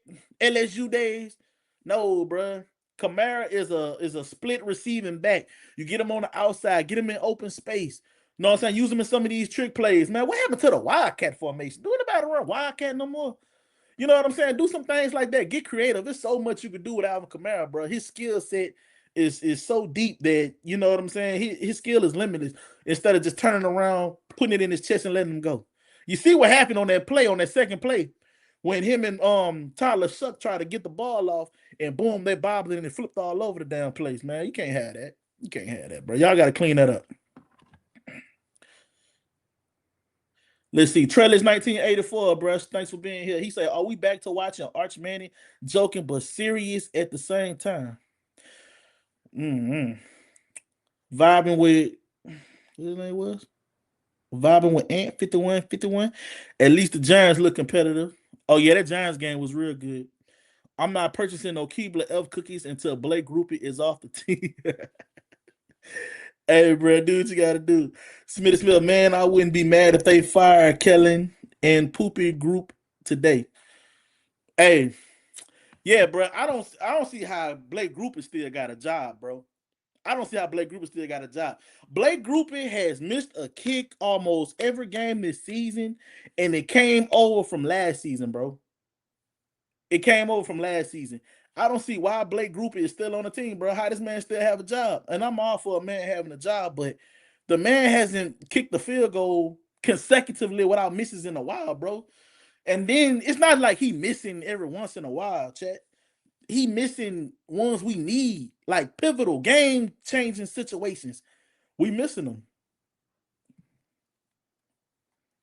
LSU days. No, bro. Kamara is a split receiving back. You get him on the outside, get him in open space. You know what I'm saying? Use him in some of these trick plays. Man, what happened to the Wildcat formation? Do anybody run Wildcat no more? You know what I'm saying? Do some things like that. Get creative. There's so much you could do with Alvin Kamara, bro. His skill set is so deep that, you know what I'm saying? His skill is limitless instead of just turning around, putting it in his chest and letting him go. You see what happened on that play, on that second play, when him and Tyler Shuck tried to get the ball off and boom, they bobbled it and it flipped all over the damn place, man. You can't have that. You can't have that, bro. Y'all got to clean that up. Let's see. Trellis 1984, bro. Thanks for being here. He said, are we back to watching Arch Manning joking but serious at the same time? Vibing with, what his name was? Vibing with Ant 51. At least the Giants look competitive. Oh, yeah, that Giants game was real good. I'm not purchasing no Keebler elf cookies until Blake Groupie is off the team. Hey, bro, do what you got to do. Smith, man, I wouldn't be mad if they fired Kellen and Poopy Group today. Hey, yeah, bro, I don't see how Blake Groupie still got a job, bro. I don't see how Blake Groupie still got a job. Blake Groupie has missed a kick almost every game this season, and it came over from last season, bro. It came over from last season. I don't see why Blake Groupie is still on the team, bro. How this man still have a job? And I'm all for a man having a job, but the man hasn't kicked the field goal consecutively without misses in a while, bro. And then it's not like he missing every once in a while, chat. He missing ones we need, like pivotal game-changing situations. We missing them.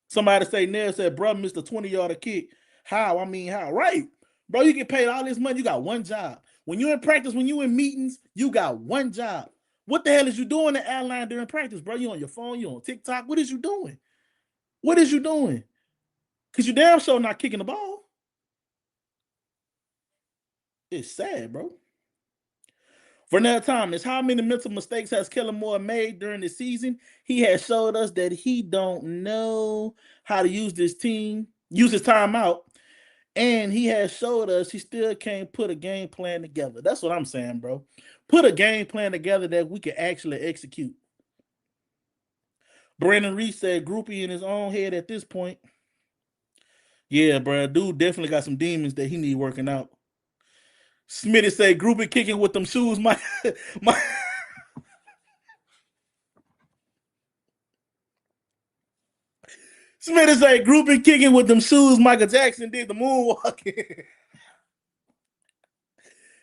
Somebody say, Nair said, bro, missed a 20-yard kick. How? I mean, how? Right. Bro, you get paid all this money. You got one job. When you're in practice, when you're in meetings, you got one job. What the hell is you doing at airline during practice, bro? You on your phone? You on TikTok? What is you doing? What is you doing? Because you damn sure not kicking the ball. It's sad, bro. Vernell Thomas, how many mental mistakes has Kellen Moore made during the season? He has showed us that he don't know how to use his timeout. And he has showed us he still can't put a game plan together. That's what I'm saying, bro. Put a game plan together that we can actually execute. Brandon Reese said Groupie in his own head at this point. Yeah, bro. Dude definitely got some demons that he need working out. Smitty said Groupie kicking with them shoes. My Smitty said Groupie kicking with them shoes. Michael Jackson did the moonwalking.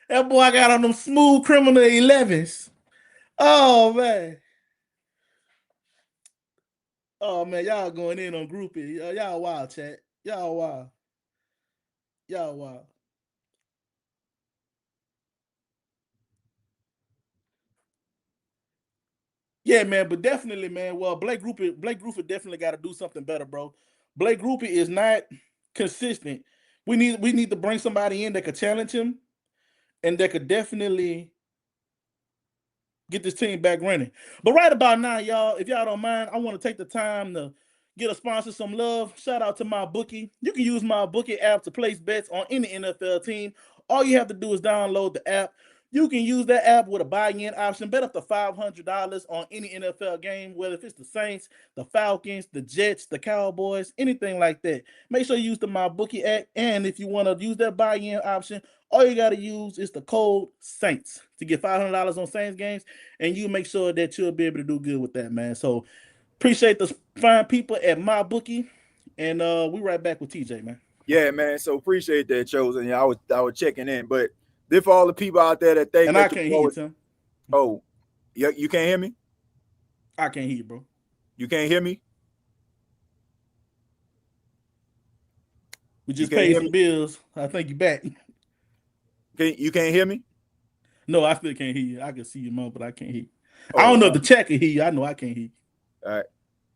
That boy got on them smooth criminal 11s. Oh, man. Oh, man, y'all going in on Groupie. Y'all wild, chat. Y'all wild. Y'all wild. Yeah, man, but definitely, man. Well, Blake Groupie definitely got to do something better, bro. Blake Groupie is not consistent. We need to bring somebody in that could challenge him and that could definitely get this team back running. But right about now, y'all, if y'all don't mind, I want to take the time to get a sponsor some love. Shout out to my bookie. You can use my bookie app to place bets on any NFL team. All you have to do is download the app. You can use that app with a buy-in option. Bet up to $500 on any NFL game, whether if it's the Saints, the Falcons, the Jets, the Cowboys, anything like that. Make sure you use the MyBookie app. And if you want to use that buy-in option, all you got to use is the code SAINTS to get $500 on Saints games. And you make sure that you'll be able to do good with that, man. So appreciate the fine people at MyBookie. And we right back with TJ, man. Yeah, man. So appreciate that, Chosen. Yeah, I was checking in, but there for all the people out there that think and that I can't hear you, Tim. Oh, you can't hear me? I can't hear you, bro. You can't hear me? We just paid some bills. I think you back. You can't hear me? No, I still can't hear you. I can see you, Mo, but I can't hear you. I don't know if the chat can hear you. I know I can't hear you. All right.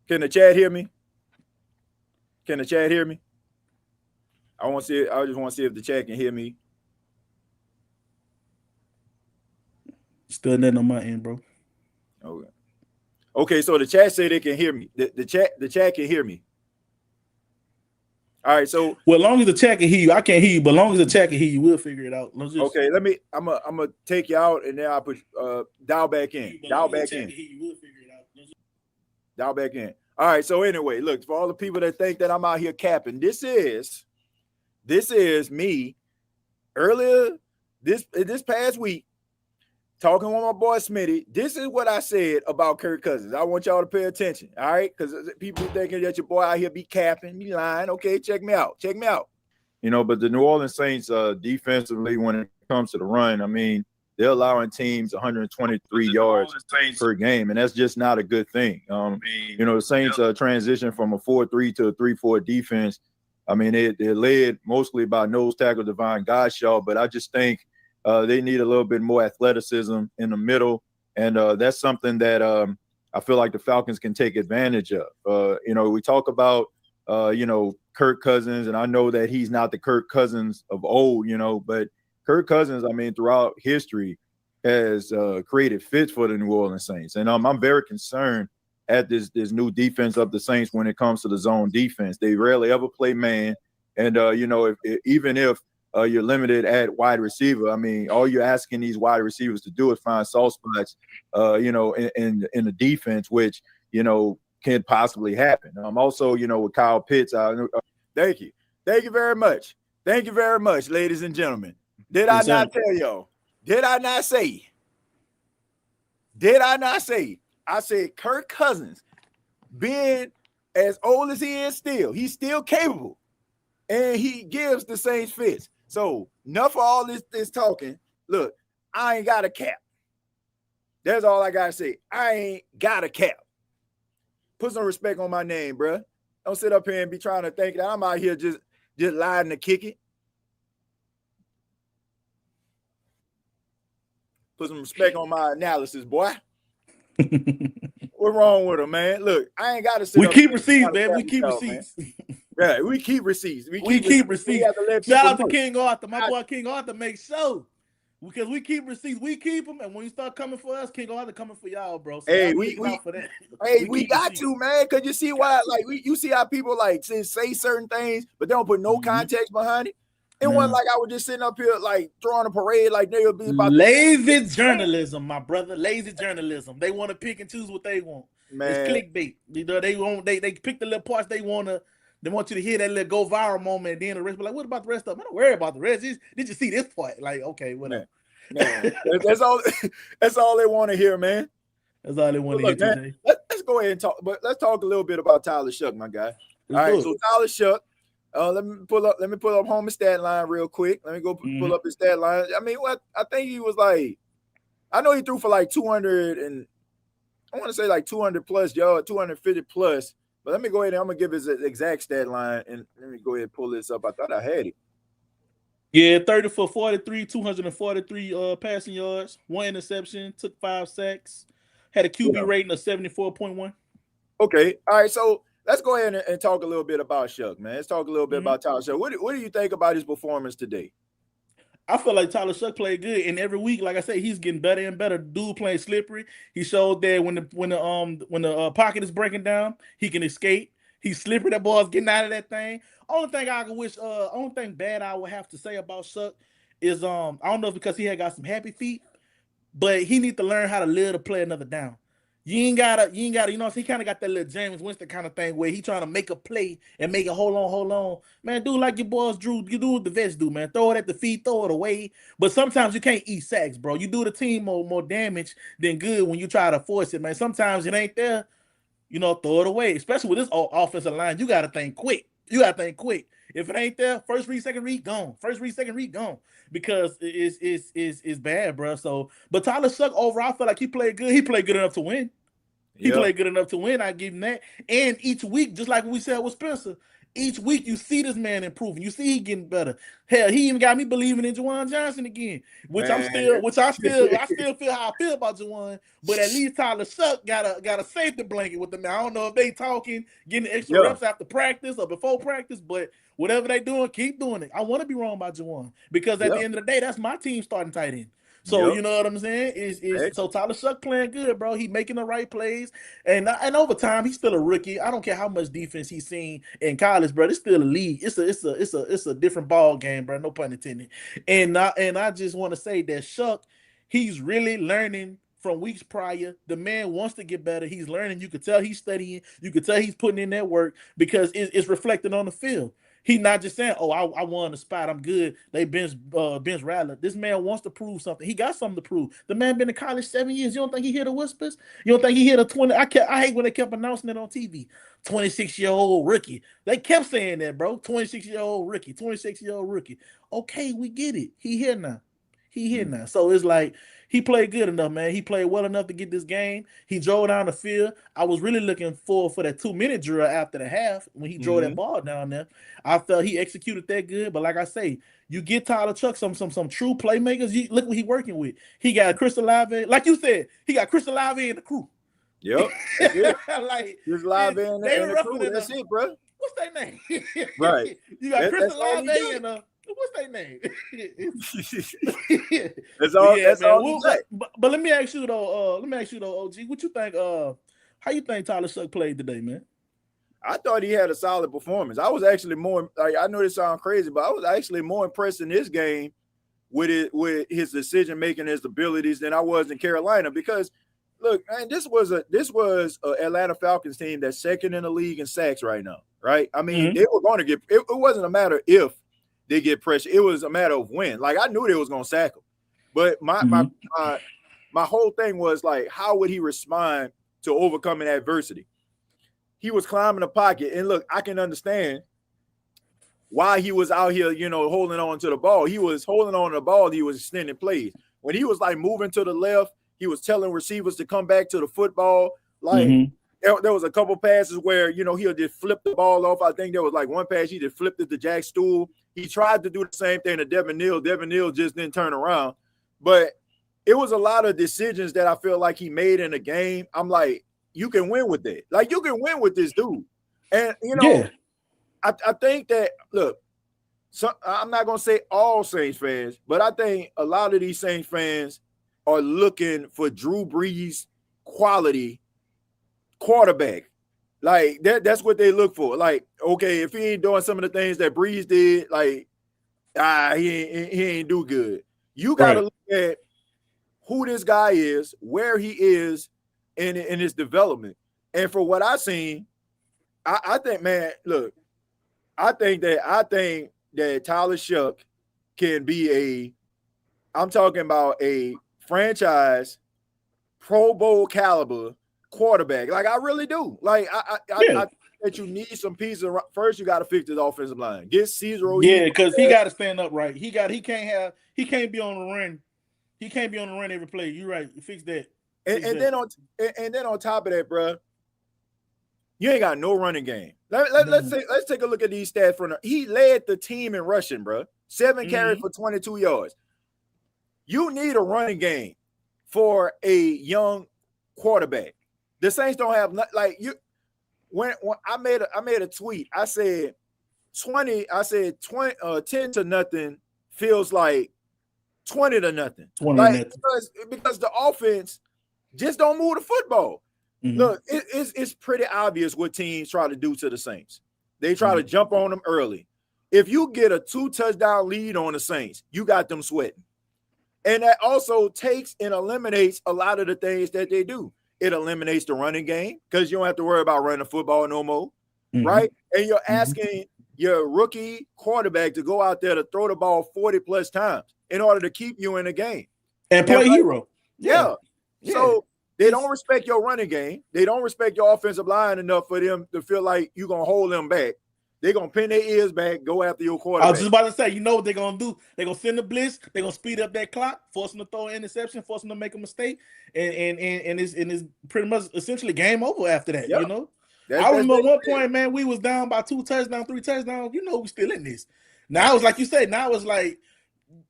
Can the chat hear me? Can the chat hear me? I just want to see if the chat can hear me. Still nothing on my end, bro. Okay. Okay, so the chat say they can hear me. The chat can hear me. All right, so Well, as long as the chat can hear you, I can't hear you, but as long as the chat can hear you, we'll figure it out. Let's just okay, I'm gonna take you out and then I'll put dial back in. Dial back in. Dial back in. All right, so anyway, look, for all the people that think that I'm out here capping, this is me earlier this past week talking with my boy Smitty. This is what I said about Kirk Cousins. I want y'all to pay attention, all right? Because people thinking that your boy out here be capping, be lying. Okay, check me out. Check me out. You know, but the New Orleans Saints defensively, when it comes to the run, I mean, they're allowing teams 123 yards per game, and that's just not a good thing. You know, the Saints transition from a 4-3 to a 3-4 defense. I mean, they're led mostly by nose tackle Devon Godshaw, but I just think they need a little bit more athleticism in the middle, and that's something that I feel like the Falcons can take advantage of. You know, we talk about, you know, Kirk Cousins, and I know that he's not the Kirk Cousins of old, you know, but Kirk Cousins, I mean, throughout history has created fits for the New Orleans Saints. And I'm very concerned at this new defense of the Saints when it comes to the zone defense. They rarely ever play man. And, you know, even if you're limited at wide receiver, I mean, all you're asking these wide receivers to do is find soft spots, you know, in the defense, which, you know, can possibly happen. Also, you know, with Kyle Pitts, thank you. Thank you very much. Thank you very much, ladies and gentlemen. Did I not tell y'all? Did I not say? Did I not say? I said Kirk Cousins, being as old as he is still, he's still capable. And he gives the Saints fits. So enough of all this talking. Look, I ain't got a cap. That's all I gotta say. I ain't got a cap. Put some respect on my name, bro. Don't sit up here and be trying to think that I'm out here just lying to kick it. Put some respect on my analysis, boy. What's wrong with him, man? Look, I ain't got to sit. We keep receipts, man. We keep receipts. Yeah, we keep receipts. We keep receipts. Shout out to King Arthur. My boy King Arthur makes sure. Because we keep receipts, we keep them, and when you start coming for us, King Arthur coming for y'all, bro. So hey, we for that. Hey, we got receipts. To, man. Cause you see why, like, you see how people like say certain things, but they don't put no context behind it. It wasn't like I was just sitting up here like throwing a parade like they would be about lazy journalism, my brother. Lazy journalism. They want to pick and choose what they want. Man. It's clickbait. You know, they pick the little parts they want to. They want you to hear that little go viral moment, and then the rest be like, "What about the rest of them? I don't worry about the rest. Did you see this part? Like, okay, whatever." Man. That's all. That's all they want to hear, man. That's all they want to hear today. Let's go ahead and talk. But let's talk a little bit about Tyler Shough, my guy. All right, so Tyler Shough. Let me pull up home stat line real quick. Let me go pull up his stat line. I mean, I think he was like, I know he threw for like 200 and I want to say like 200 plus yards, 250 plus. But let me go ahead and I'm gonna give his exact stat line and let me go ahead and pull this up. I thought I had it. Yeah, 30 for 43, 243 passing yards, 1 interception, took 5 sacks, had a QB rating of 74.1. Okay, all right, so let's go ahead and talk a little bit about Shough, man. Let's talk a little bit about Tyler Shough. What do you think about his performance today? I feel like Tyler Shough played good, and every week, like I say, he's getting better and better. Dude playing slippery. He showed that when the pocket is breaking down, he can escape. He's slippery. That ball's getting out of that thing. Only thing bad I would have to say about Shough is I don't know if because he had got some happy feet, but he needs to learn how to live to play another down. You ain't gotta, you know, he kind of got that little James Winston kind of thing where he trying to make a play and make it hold on. Man, do like your boys Drew, you do what the vets do, man. Throw it at the feet, throw it away. But sometimes you can't eat sacks, bro. You do the team more damage than good when you try to force it, man. Sometimes it ain't there, you know, throw it away. Especially with this offensive line, you gotta think quick. If it ain't there, first read, second read, gone. Because it's bad, bro. So, but Tyler Shough overall, I feel like he played good. He played good enough to win. Played good enough to win. I give him that. And each week, just like we said with Spencer, each week you see this man improving. You see he getting better. Hell, he even got me believing in Juwan Johnson again, I still feel how I feel about Juwan. But at least Tyler Shough got a safety blanket with him. I don't know if they talking, getting extra reps after practice or before practice, but whatever they doing, keep doing it. I want to be wrong about Juwan because at the end of the day, that's my team starting tight end. So Yep. you know what I'm saying? Is so Excellent. Tyler Shuck playing good, bro. He making the right plays, and over time he's still a rookie. I don't care how much defense he's seen in college, bro. It's still a league. It's a different ball game, bro. No pun intended. And I just want to say that Shuck, he's really learning from weeks prior. The man wants to get better. He's learning. You could tell he's studying. You could tell he's putting in that work because it's reflected on the field. He's not just saying, "Oh, I won the spot. I'm good." They bench Rattler. This man wants to prove something. He got something to prove. The man been in college 7 years. You don't think he hear the whispers? You don't think he hear the 20? I hate when they kept announcing it on TV. 26-year-old rookie. They kept saying that, bro. 26-year-old rookie. 26-year-old rookie. Okay, we get it. He here now. He here now. So it's like he played good enough, man. He played well enough to get this game. He drove down the field. I was really looking forward for that 2-minute drill after the half when he drove that ball down there. I felt he executed that good. But like I say, you get Tyler Chuck some true playmakers. Look what he working with. He got Chris Olave. Like you said, he got Chris Olave in the crew. Yep. Like Chris Olave and the crew. That's it, bro. What's their name? Right. You got Chris that's all he Olave got. and what's their name? That's all. Yeah, that's man. all. Well, he got. but let me ask you though. OG, what you think? How you think Tyler Shuck played today, man? I thought he had a solid performance. I was actually more like, I know this sounds crazy, but I was actually more impressed in this game with his decision making, his abilities than I was in Carolina. Because look, man, this was a Atlanta Falcons team that's second in the league in sacks right now, right? I mean, they were going to get it wasn't a matter if they get pressure, it was a matter of when. Like, I knew they was going to sack him, but my whole thing was like, how would he respond to overcoming adversity? He was climbing the pocket, and look, I can understand why he was out here, holding on to the ball. He was holding on to the ball. He was extending plays. When he was like moving to the left, he was telling receivers to come back to the football. Like there was a couple passes where, he'll just flip the ball off. I think there was like one pass he just flipped it to Jack Stool. He tried to do the same thing to Devin Neal. Devin Neal just didn't turn around. But it was a lot of decisions that I feel like he made in the game. I'm like, you can win with that. Like, you can win with this dude. And, I think that, look, I'm not going to say all Saints fans, but I think a lot of these Saints fans are looking for Drew Brees quality quarterback. Like, that's what they look for. Like, okay, if he ain't doing some of the things that Brees did, like, he ain't do good. You got to look at who this guy is, where he is in his development. And for what I've seen, I think, man, look, I think that Tyler Shuck can be I'm talking about a franchise Pro Bowl caliber quarterback. Like, I really do. Like, I think that you need some pieces. First, you got to fix this offensive line. Get Caesar. Yeah, because he got to stand up right. He can't be on the run. He can't be on the run every play. You're right. Fix that. And then on top of that, bro, you ain't got no running game. Let's take a look at these stats. He led the team in rushing, bro. 7 carries for 22 yards. You need a running game for a young quarterback. The Saints don't have when I made a tweet. I said 10 to nothing feels like 20 to nothing. Because the offense just don't move the football. Look, it's pretty obvious what teams try to do to the Saints. They try to jump on them early. If you get a 2-touchdown lead on the Saints, you got them sweating. And that also takes and eliminates a lot of the things that they do. It eliminates the running game because you don't have to worry about running the football no more, right? And you're asking your rookie quarterback to go out there to throw the ball 40-plus times in order to keep you in the game. And play hero. Yeah. So they don't respect your running game. They don't respect your offensive line enough for them to feel like you're going to hold them back. They're going to pin their ears back, go after your quarterback. I was just about to say, you know what they're going to do? They're going to send the blitz. They're going to speed up that clock, force them to throw an interception, force them to make a mistake. And it's pretty much essentially game over after that, you know? I remember one point, man, we was down by 2 touchdowns, 3 touchdowns. You know, we still in this. Now it's like you said, now it's like,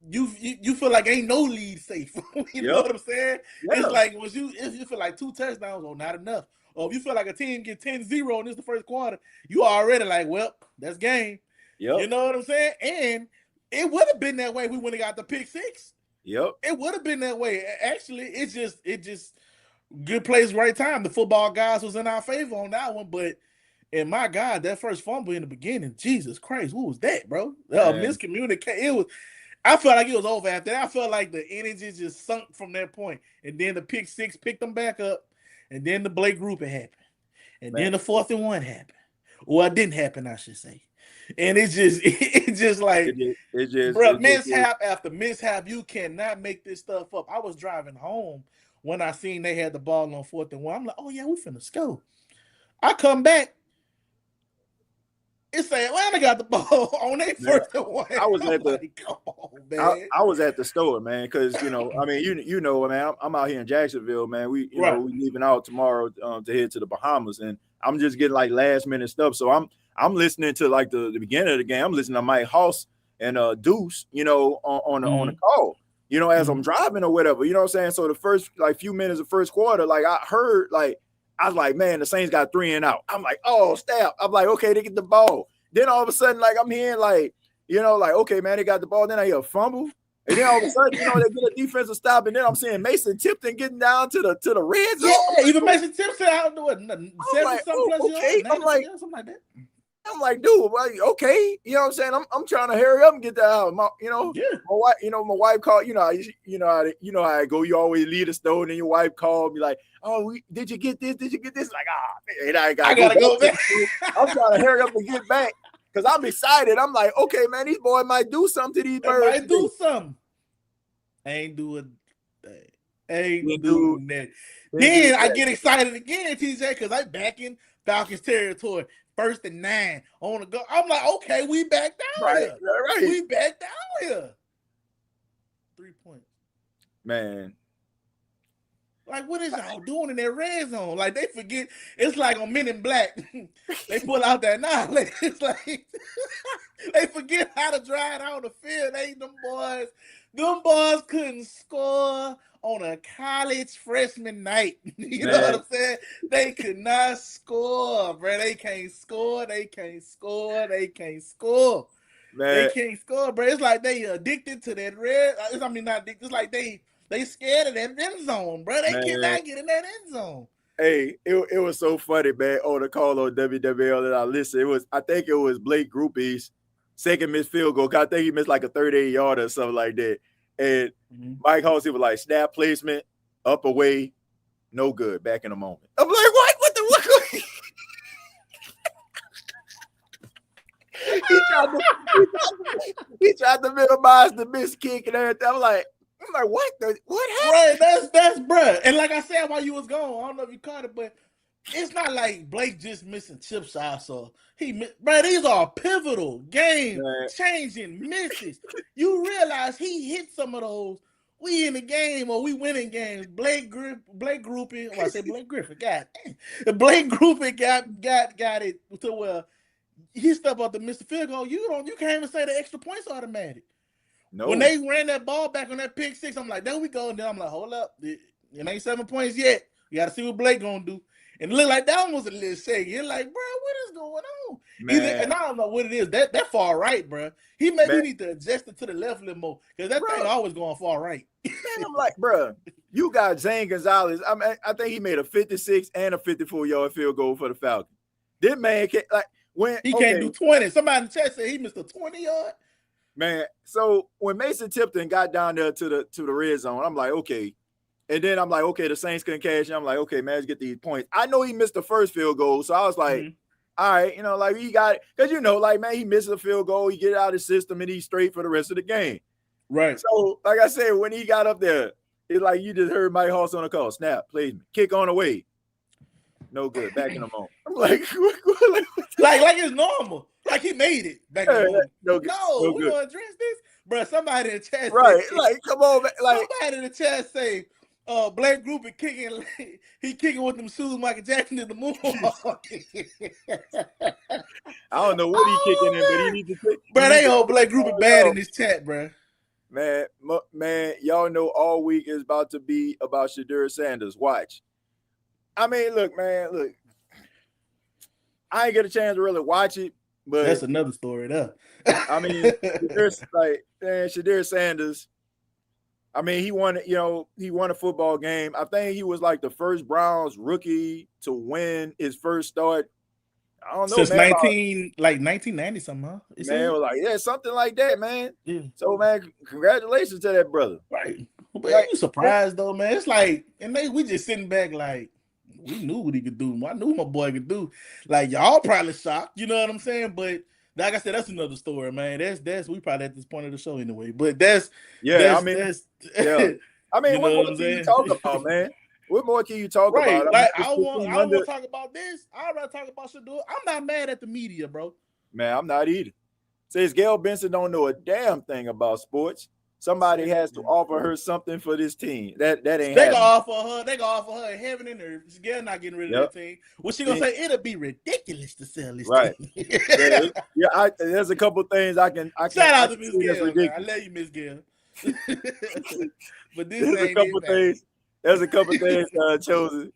you feel like ain't no lead safe. You know what I'm saying? It's like if you feel like 2 touchdowns, not enough. Or if you feel like a team get 10-0 and this the first quarter, you already like, well, that's game. You know what I'm saying? And it would have been that way if we wouldn't have got the pick 6. Yep. It would have been that way. Actually, it just good place, right time. The football guys was in our favor on that one, but and my God, that first fumble in the beginning, Jesus Christ, what was that, bro? Miscommunication. It was. I felt like it was over after that. I felt like the energy just sunk from that point, and then the pick six picked them back up, and then the Blake grouping happened, and then the 4th and 1 happened. Well, it didn't happen, I should say. And it's just like, bro, mishap after mishap. You cannot make this stuff up. I was driving home when I seen they had the ball on 4th and 1. I'm like, oh yeah, we finna score. I come back. It's saying Atlanta got the ball on their 1st and 1. I was at I was at the store, man, because I mean, you know, man, I'm out here in Jacksonville, man. We know we leaving out tomorrow to head to the Bahamas, and I'm just getting like last minute stuff. So I'm listening to like the beginning of the game. I'm listening to Mike House and Deuce, you know, on the call, you know, as I'm driving or whatever, you know what I'm saying? So the first like few minutes of first quarter, like I heard, like I was like, man, the Saints got 3 and out. I'm like, oh, snap. I'm like, okay, they get the ball. Then all of a sudden, like I'm hearing like, you know, like, okay, man, they got the ball. Then I hear a fumble. And then all of a sudden, you know, they get a defensive stop. And then I'm seeing Mason Tipton getting down to the red zone. Yeah, even Mason Tipton out doing 70 something plus okay. yards. Something like that. I'm like, dude, well, okay, you know what I'm saying? I'm trying to hurry up and get that out. My wife called. You know how I go. You always leave the store, and then your wife called me like, "Oh, did you get this? Did you get this?" Like, man, I gotta go back. I'm trying to hurry up and get back because I'm excited. I'm like, okay, man, these boys might do something to these birds. Might do something. Ain't doing that. Ain't doing that. Then I get excited again, TJ, because I'm back in Falcons territory. 1st and 9 on the go. I'm like, okay, we back down here. Right. We back down here. 3 points. Man. Like, what is y'all doing in that red zone? Like, they forget. It's like on Men in Black. They pull out that knife. Like, it's like they forget how to drive out the field. Them boys couldn't score on a college freshman night. You know what I'm saying? They could not score, bro. They can't score. They can't score. They can't score. Man. They can't score, bro. It's like they addicted to that red. I mean, not addicted. It's like they scared of that end zone, bro. They cannot get in that end zone. Hey, it was so funny, man. On the call on WWL that I listened, I think it was Blake Groupie's second missed field goal. I think he missed like a 38-yard or something like that. And Mike House, he was like, snap placement, up away, no good, back in a moment. I'm like, what? What the he tried to minimize the missed kick and everything. I'm like, what happened? Right, that's bruh. And like I said while you was gone, I don't know if you caught it, but it's not like Blake just missing chip shots or bro, these are pivotal game changing misses. You realize he hit some of those. We in the game or we winning games. Blake Griffin. Well, I say Blake Griffin. God dang. Blake Griffin got it to where he stepped up to miss the field goal. You can't even say the extra points automatic. No. When they ran that ball back on that pick six, I'm like, there we go. And then I'm like, hold up. It ain't 7 points yet. You got to see what Blake gonna do. And it looked like that one was a little shaky. You're like, bro, what is going on? And I don't know what it is. That far right, bro. He maybe need to adjust it to the left a little more because that thing always going far right. Man, I'm like, bro, you got Zane Gonzalez. I think he made a 56 and a 54-yard field goal for the Falcons. This man can't can't do 20. Somebody in the chat said he missed a 20-yard. Man, so when Mason Tipton got down there to the red zone, I'm like, okay. And then I'm like, okay, the Saints couldn't cash in. I'm like, okay, man, let's get these points. I know he missed the first field goal, so I was like, all right, like he got it. Because, like, man, he misses a field goal, he get it out of his system, and he's straight for the rest of the game. Right. So, like I said, when he got up there, it's like you just heard Mike Hoss on the call. Snap, placement, kick on the way. No good, back in the moment. I'm like, like it's normal. Like he made it back in the moment. No, we gonna address this. Bro, somebody in the chat say, like, come on, man. Like, somebody in the chat say, Blake Group is kicking. He kicking with them shoes Michael Jackson in the moonwalk. I don't know what he kicking in, but he need to kick. Bro, they whole Blake Group is bad in this chat, bro. Man, y'all know all week is about to be about Shedeur Sanders. Watch. I mean, look, man, I ain't get a chance to really watch it, but that's another story, though. I mean, Shedeur Sanders. I mean, he won a football game. I think he was like the first Browns rookie to win his first start. I don't know, Since man. 1990 something, huh? It Man, said? was like, yeah, something like that, man. Yeah. So, man, congratulations to that brother. Right. But Like, you surprised though, man. It's like, and we just sitting back like, we knew what he could do. I knew my boy could do. Like, y'all probably shocked, you know what I'm saying? But like I said, that's another story, man. That's we probably at this point of the show anyway. But yeah, that's, I mean, that's, yeah. I mean, you what know more what I'm can you saying? talk about, man? What more can you talk Right. about? Like, I I mean, don't want to talk about this. I'd rather talk about Shador. I'm not mad at the media, bro. Man, I'm not either. Says Gail Benson don't know a damn thing about sports. Somebody has to offer her something for this team. That ain't They happening. can offer her heaven and earth. Gail not getting rid of Yep. that team. What she gonna say? It'll be ridiculous to sell this Right. team. Yeah, there's a couple things I can Shout out to Miss see that's Gail. Man. I ridiculous. love you, Miss Gail. But this There's a ain't couple it, man. things. There's a couple things chosen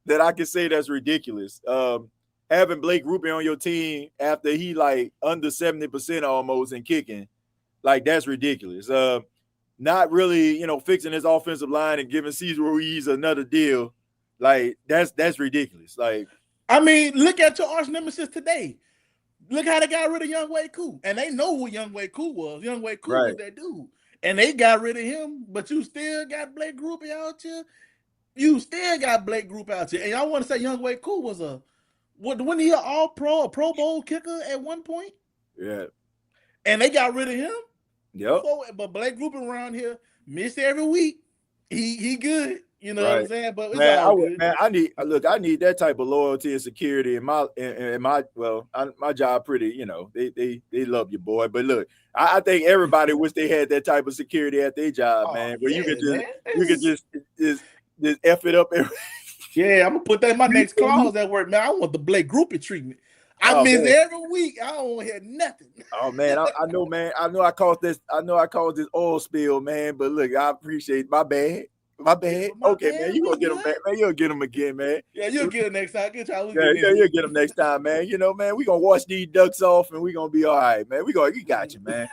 that I can say that's ridiculous. Having Blake Rupen on your team after he like under 70% almost and kicking, like that's ridiculous. Not really, fixing his offensive line and giving Cesar Ruiz another deal, like that's ridiculous. Like, I mean, look at your arch nemesis today. Look how they got rid of Young Wei Koo, and they know who Young Wei Koo was. Young Wei Koo was that dude, and they got rid of him. But you still got Blake Grupe out here. And y'all want to say Young Wei Koo was wasn't he an All-Pro, a Pro Bowl kicker at one point? Yeah. And they got rid of him. Yep. So, but Blake Grupe around here missed every week. He good. You know what I'm saying? But it's all good. I need that type of loyalty and security in my my job. Pretty, they love you, boy. But look, I think everybody wish they had that type of security at their job, man. Where you could just F it up. Yeah, I'm gonna put that in my next clause at work, man. I want the Blake Grupe treatment. I miss every week. I don't want to hear nothing. Oh man, I know, man. I know I caused this oil spill, man. But look, I appreciate my bad. Okay, man, you gonna get them back, man. You'll get them again, man. Yeah, you'll get them next time. You'll get them next time, man. Man, we gonna wash these ducks off, and we gonna be all right, man. You got you, man.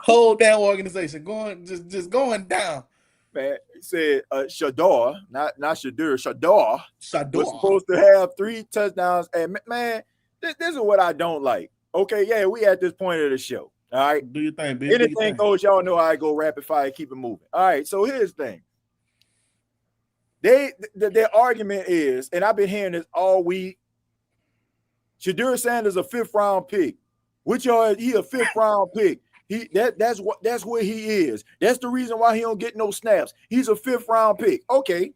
Whole damn organization going just going down. Man, he said Shador, not Shadur, Shador was supposed to have 3 touchdowns. And man, this is what I don't like. Okay, yeah, we at this point of the show. All right. Do your thing, baby. Anything goes, y'all know how I go rapid fire, keep it moving. All right, so here's the thing. Their argument is, and I've been hearing this all week, Shadur Sanders a 5th round pick. He a 5th round pick. That's what he is. That's the reason why he don't get no snaps. He's a 5th round pick. Okay.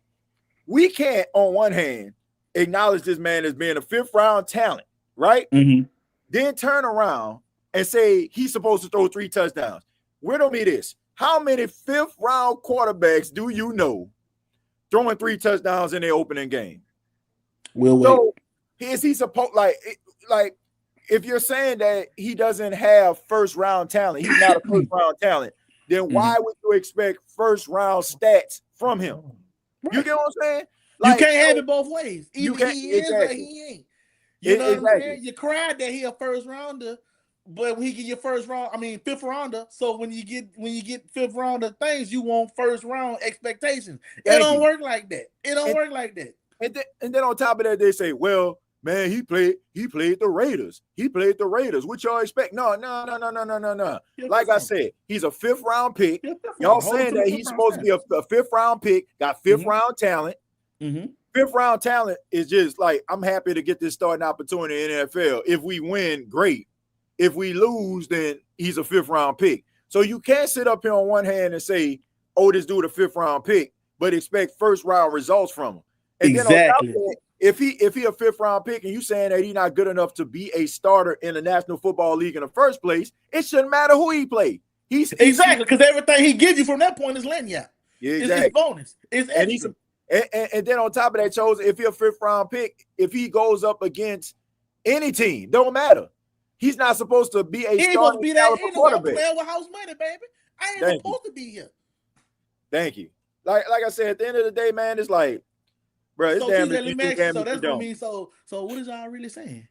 We can't, on one hand, acknowledge this man as being a 5th round talent, right? Mm-hmm. Then turn around and say he's supposed to throw 3 touchdowns. Riddle me this. How many 5th round quarterbacks do you know throwing 3 touchdowns in their opening game? So is he supposed like if you're saying that he doesn't have 1st round talent, he's not a 1st round talent, then why would you expect 1st round stats from him? Right. You get what I'm saying? Like, you can't have it both ways. Either he is or he ain't. You know what I'm saying? You cried that he a 1st rounder, but when he get your 5th rounder. So when you get 5th rounder things, you want 1st round expectations. It don't work like that. And then on top of that, they say, well, man, he played the Raiders. What y'all expect? No. Like I said, he's a 5th round pick. Y'all saying that he's supposed to be a 5th round pick, got 5th round talent. 5th round talent is just like, I'm happy to get this starting opportunity in the NFL. If we win, great. If we lose, then he's a 5th round pick. So you can't sit up here on one hand and say, oh, this dude a 5th round pick, but expect 1st round results from him. And then on top of that, if he a 5th round pick and you saying that he's not good enough to be a starter in the National Football League in the first place, it shouldn't matter who he played. He's exactly, because everything he gives you from that point is lanyard. Yeah, exactly. It's bonus. It's extra. And then on top of that, chose if you're a 5th round pick, if he goes up against any team, don't matter. He's not supposed to be a starting quarterback. Playing with house money, baby. I ain't supposed to be here. Thank you. Like I said, at the end of the day, man, it's like, bro, it's damn. So that's what I mean. So what is y'all really saying?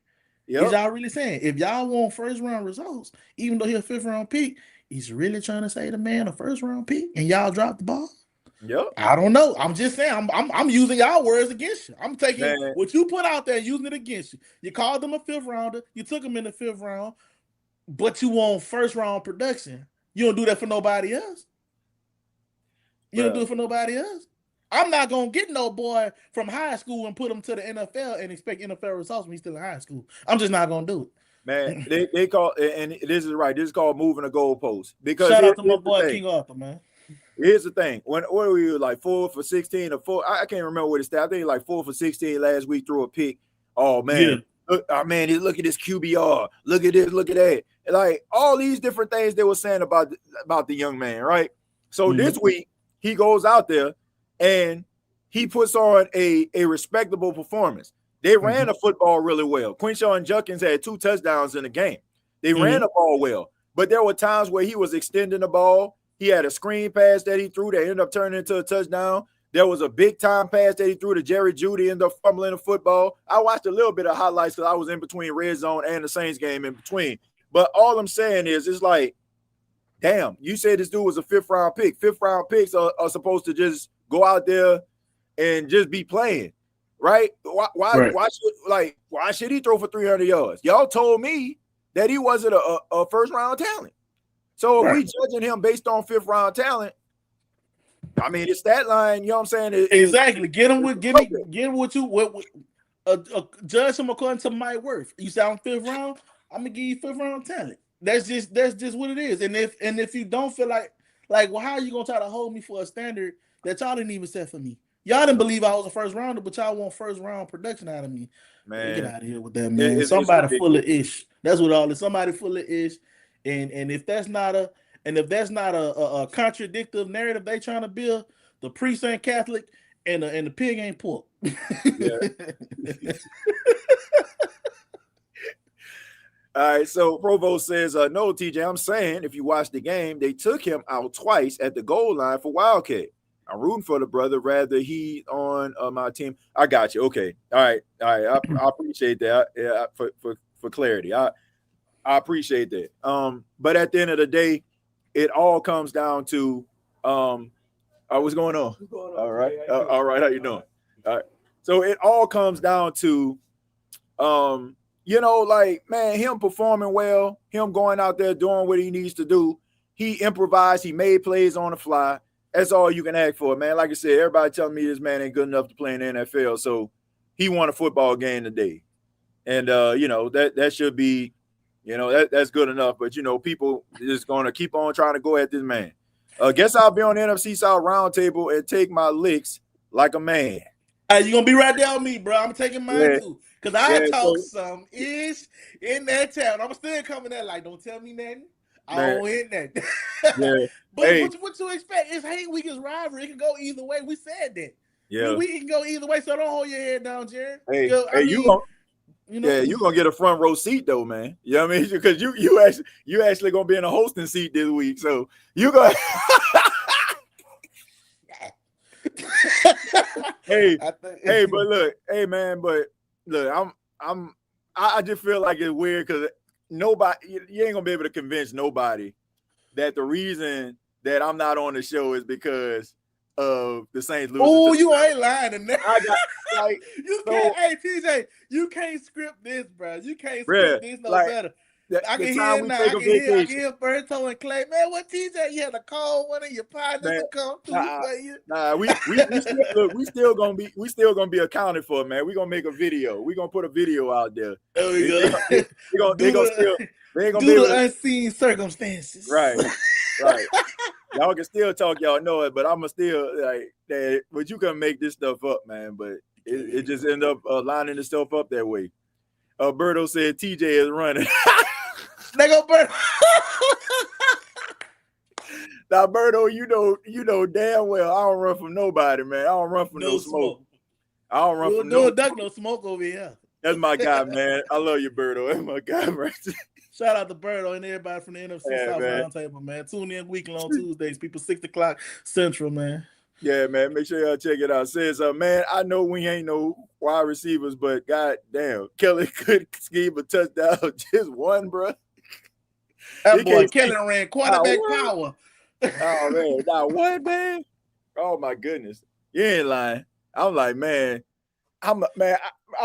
Is y'all really saying if y'all want 1st round results, even though he's a 5th round pick, he's really trying to say the man a first round pick and y'all dropped the ball? Yep. I don't know. I'm just saying. I'm using y'all words against you. I'm taking Man. what you put out there and using it against you. You called them a 5th rounder. You took him in the 5th round, but you want first round production. You don't do that for nobody else. You don't do it for nobody else. I'm not gonna get no boy from high school and put him to the NFL and expect NFL results when he's still in high school. I'm just not gonna do it. Man, they call, and this is right. This is called moving the goalpost. Because shout out to my boy King Arthur, man. Here's the thing. What were you like 4 for 16 or 4? I can't remember what it stat. I think like 4 for 16 last week, threw a pick. Oh man, look at this QBR. Look at this, look at that. Like all these different things they were saying about the young man, right? So this week he goes out there and he puts on a respectable performance. They ran the football really well. Quinshaw and Junkins had 2 touchdowns in the game. They ran the ball well, but there were times where he was extending the ball. He had a screen pass that he threw that ended up turning into a touchdown. There was a big time pass that he threw to Jerry Jeudy, ended up fumbling the football. I watched a little bit of highlights because I was in between Red Zone and the Saints game in between. But all I'm saying is, it's like, damn, you said this dude was a 5th round pick. 5th round picks are supposed to just go out there and just be playing, right? Why should he throw for 300 yards? Y'all told me that he wasn't a first round talent. So if we judging him based on 5th round talent, I mean, it's that line, you know what I'm saying? Exactly. Get him with judge him according to my worth. You say I'm 5th round, I'm gonna give you 5th round talent. That's just what it is. And if you don't feel like, well, how are you gonna try to hold me for a standard that y'all didn't even set for me? Y'all didn't believe I was a first rounder, but y'all want first round production out of me. Man, get out of here with that, man. Somebody full of ish. That's what all is. Somebody full of ish. And if that's not a contradictive narrative they trying to build, the priest ain't Catholic and the pig ain't pork. All right, so Provost says, no, TJ, I'm saying if you watch the game, they took him out twice at the goal line for Wildcat. I'm rooting for the brother, rather he on my team. I got you. Okay. All right. I appreciate that. Yeah, for clarity. I appreciate that. But at the end of the day, it all comes down to what's going on? All right. All right. How you doing? All right. So it all comes down to like, man, him performing well, him going out there doing what he needs to do. He improvised, he made plays on the fly. That's all you can ask for, man. Like I said, everybody telling me this man ain't good enough to play in the NFL. So he won a football game today. And that should be, that's good enough. But people just gonna keep on trying to go at this man. Guess I'll be on the NFC South roundtable and take my licks like a man. Hey, you gonna be right there with me, bro. I'm taking mine too. Cause I talk some ish in that town. I'm still coming there like, don't tell me nothing. I don't hit that. But what you expect? It's hate week is rivalry. It can go either way. We said that. Yeah, we can go either way. So don't hold your head down, Jared. You're gonna get a front row seat though, man. You know what I mean? Because you actually gonna be in a hosting seat this week. So you go. I just feel like it's weird because you ain't gonna be able to convince nobody that the reason that I'm not on the show is because of the Saints losing. Oh, you ain't lying to that. Hey TJ, you can't script this, bro. You can't script this better. I can hear Berto and Clay. Man, what TJ? You had to call one of your partners to come through for you. We still gonna be accounted for, man. We gonna make a video. We gonna put a video out there. There we go. They ain't gonna be able to unseen circumstances. Right. Y'all can still talk, y'all know it, but I'ma still like that. But you can make this stuff up, man. But it just end up lining itself up that way. Berto said TJ is running. They go Berto. Now, Berto, you know damn well I don't run from nobody, man. I don't run from no smoke. I don't run from no smoke over here. That's my guy, man. I love you, Berto. That's my guy, right? Shout out to Berto and everybody from the NFC South roundtable, man. Tune in weekly on Tuesdays, people 6 o'clock Central, man. Yeah, man. Make sure y'all check it out. Says, man, I know we ain't no wide receivers, but god damn, Kelly could scheme a touchdown just one, bro. That You boy can't Kelly ran quarterback what? power. Oh man, now what, man? Oh my goodness, you ain't lying. I'm like, man, I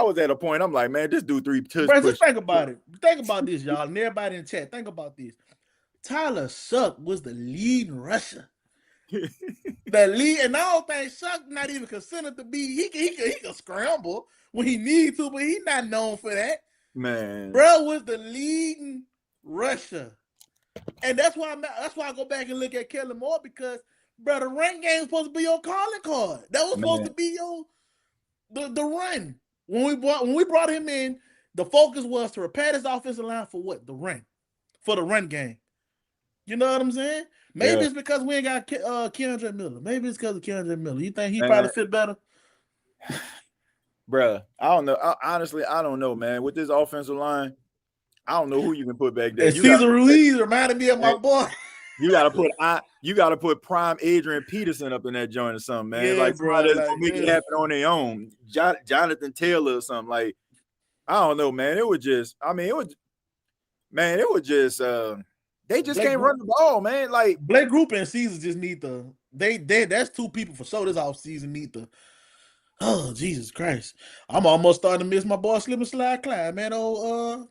was at a point. I'm like, man, just do 3 tush Bro, push. just think about it. Think about this, y'all, and everybody in chat. Think about this. Tyler Shuck was the leading rusher. The lead, and I don't think Shuck not even considered to be. He can scramble when he needs to, but he's not known for that. Man, Bro was the leading rusher, and that's why I go back and look at Kellen Moore because, bro, the run game was supposed to be your calling card. That was supposed to be your the run. When we brought him in, the focus was to repair this offensive line for what? The run, for the run game. You know what I'm saying? Maybe it's because we ain't got Keandre Miller. Maybe it's because of Keandre Miller. You think he probably fit better? Bruh, I don't know. Honestly, I don't know, man. With this offensive line, I don't know who you can put back there. And Cesar Ruiz reminded me of my boy. You gotta put prime Adrian Peterson up in that joint or something, man. Yeah, like bro, somebody that's like, gonna make it happen on their own. Jonathan Taylor or something. Like, I don't know, man. It was just, they just can't run the ball, man. Like Blake Group and Caesar just need to. They that's two people for sure. This offseason need to. Oh Jesus Christ! I'm almost starting to miss my boy Slip and Slide Clyde, man. I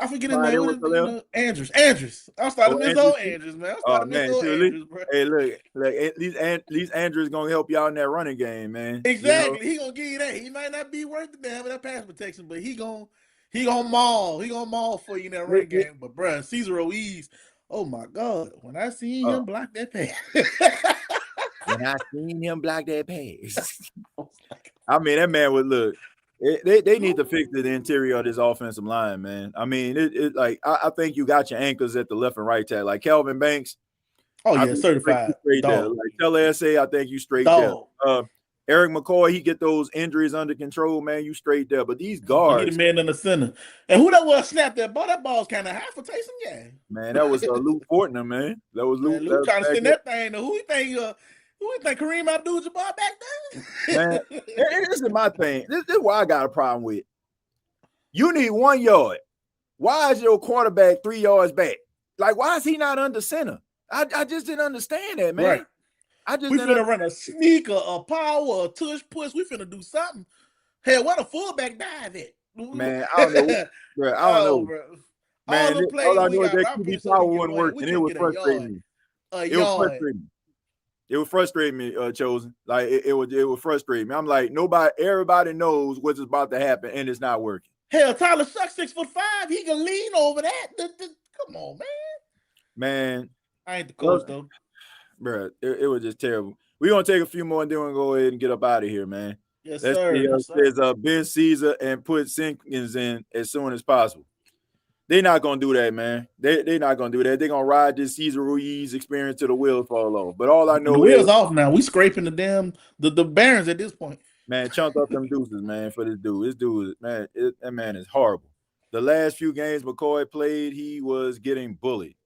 forget his name. What is Andrews. Andrews. I'm starting to miss old Andrews, man. I'm starting to miss old Andrews, bro. Hey, look, at least Andrews gonna help y'all in that running game, man. Exactly. He gonna give you that. He might not be worth the damn of that pass protection, but he gonna maul. He gonna maul for you in that running game. But bro, Cesar Ruiz, oh my God, when I seen him block that pass. When I seen him block that pass. I mean, that man would look. They need to fix the interior of this offensive line, man. I mean, I think you got your anchors at the left and right tackle, like Calvin Banks. Oh yeah, certified. Straight there. Like LSA, I think you straight there. Eric McCoy, he get those injuries under control, man. You straight there. But these guards, he the man in the center. And who that was snapped that ball? That ball's kind of high for Taysom. Yeah, man, that was Luke Fortner, man. That was Luke. Luke trying to send that thing. Who you think Kareem Abdul-Jabbar back there? Man, this is my thing. This is what I got a problem with. You need 1 yard. Why is your quarterback 3 yards back? Like, why is he not under center? I just didn't understand that, man. Right. We finna run a sneaker, a power, a tush push. We finna do something. Hell, what a fullback dive at? Man, I don't know. Bro, I don't know. Bro. Man, all I know is that QB power wasn't working. It was frustrating me. It was frustrating. It would frustrate me, Chosen. Like it would frustrate me. I'm like, everybody knows what's about to happen, and it's not working. Hell, Tyler Shuck 6'5". He can lean over that. Come on, man. Man, I ain't the coach though. Bro, it was just terrible. We're gonna take a few more and then we're gonna go ahead and get up out of here, man. Yes, sir. There's Ben Caesar and put Simpkins in as soon as possible. They're not gonna do that, man. They're not gonna do that. They're gonna ride this Cesar Ruiz experience till the wheels fall off. But all I know the wheels off now. We scraping the Barons at this point. Man, chunk up them deuces, man, for this dude. This dude, man, that man is horrible. The last few games McCoy played, he was getting bullied.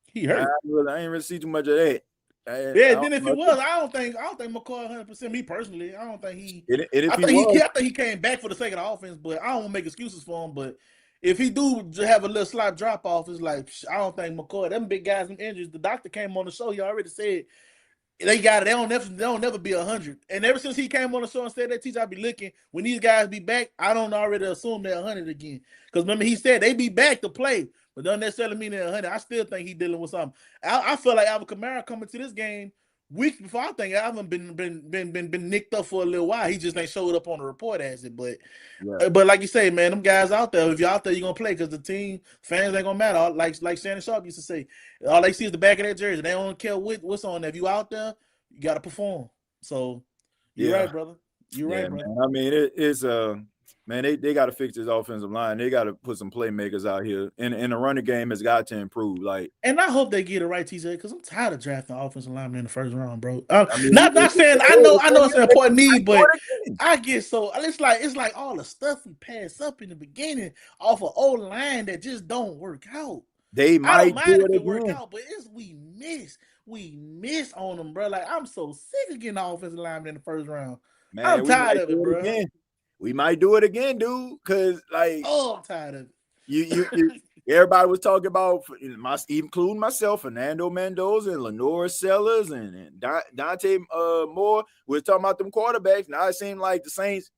He hurt. I ain't really see too much of that. Then if it was, I don't think McCoy 100%. Me personally, I don't think he. I think he came back for the sake of the offense, but I don't want to make excuses for him. But if he do have a little slight drop off, it's like I don't think McCoy. Them big guys and injuries. The doctor came on the show. He already said they got it. They don't never be 100. And ever since he came on the show and said that, teacher, I be looking when these guys be back. I don't already assume they're 100 again. Because remember he said they be back to play. But doesn't necessarily mean they're 100. I still think he's dealing with something. I feel like Alvin Kamara coming to this game weeks before. I think Alvin been nicked up for a little while. He just ain't showed up on the report as it. But like you say, man, them guys out there, if you're out there, you're gonna play because the team fans ain't gonna matter. Like Shannon Sharp used to say, all they see is the back of that jersey. They don't care what's on there. If you out there, you gotta perform. So you're right, brother. You're right, brother. Man. I mean, it's man, they got to fix this offensive line. They got to put some playmakers out here, and the running game has got to improve. Like, and I hope they get it right, TJ, because I'm tired of drafting offensive linemen in the first round, bro. Not saying I know it's an important need, but I get so it's like all the stuff we pass up in the beginning off of old line that just don't work out. They might do it work out, but we miss on them, bro. Like I'm so sick of getting the offensive linemen in the first round. Man, I'm tired of it, bro. We might do it again, dude. Cause like, I'm tired of it. Everybody was talking about, including myself, Fernando Mendoza and Lenore Sellers and Dante Moore. We was talking about them quarterbacks. Now it seemed like the Saints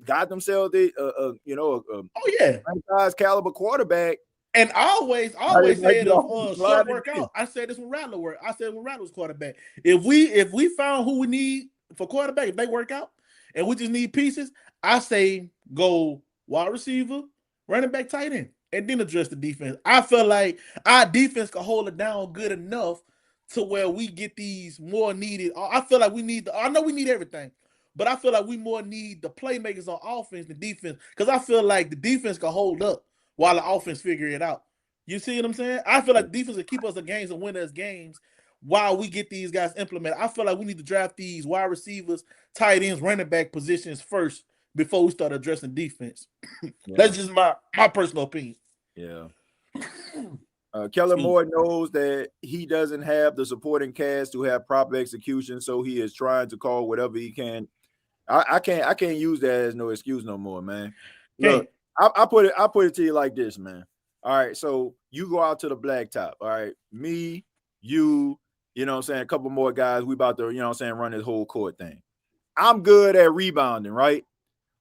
got themselves Oh yeah, franchise caliber quarterback. and I always said short workout. I said this when Rattler worked. I said when Rattler was quarterback. If we found who we need for quarterback, if they work out, and we just need pieces, I say go wide receiver, running back, tight end, and then address the defense. I feel like our defense can hold it down good enough to where we get these more needed. I feel like we need. I know we need everything, but I feel like we more need the playmakers on offense than defense, because I feel like the defense can hold up while the offense figure it out. You see what I'm saying? I feel like defense will keep us in games and win us games while we get these guys implemented. I feel like we need to draft these wide receivers, tight ends, running back positions first before we start addressing defense. Yeah. That's just my personal opinion. Yeah. Kellen Moore knows that he doesn't have the supporting cast to have proper execution, so he is trying to call whatever he can. I can't use that as no excuse no more, man. Look, I put it to you like this, man. All right, so you go out to the blacktop. All right, me, you know what I'm saying, a couple more guys. We about to, you know what I'm saying, run this whole court thing. I'm good at rebounding, right?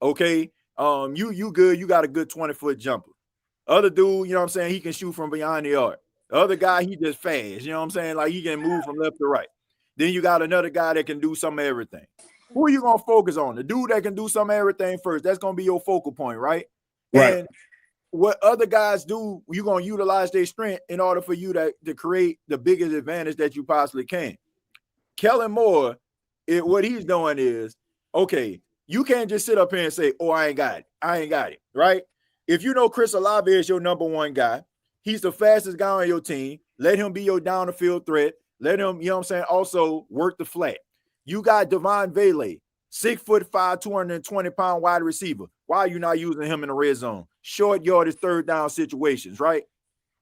Okay. You good. You got a good 20-foot jumper. Other dude, you know what I'm saying, he can shoot from beyond the arc. The other guy, he just fast. You know what I'm saying? Like, he can move from left to right. Then you got another guy that can do some of everything. Who are you going to focus on? The dude that can do some of everything first. That's going to be your focal point, right? Right. And what other guys do, you're going to utilize their strength in order for you to create the biggest advantage that you possibly can. Kellen Moore, what he's doing is, okay, you can't just sit up here and say, oh, I ain't got it, right? If you know Chris Olave is your number one guy, he's the fastest guy on your team. Let him be your down the field threat. Let him, you know what I'm saying, also work the flat. You got Devon Vele, 6'5", 220-pound wide receiver. Why are you not using him in the red zone? Short yardage, third down situations, right?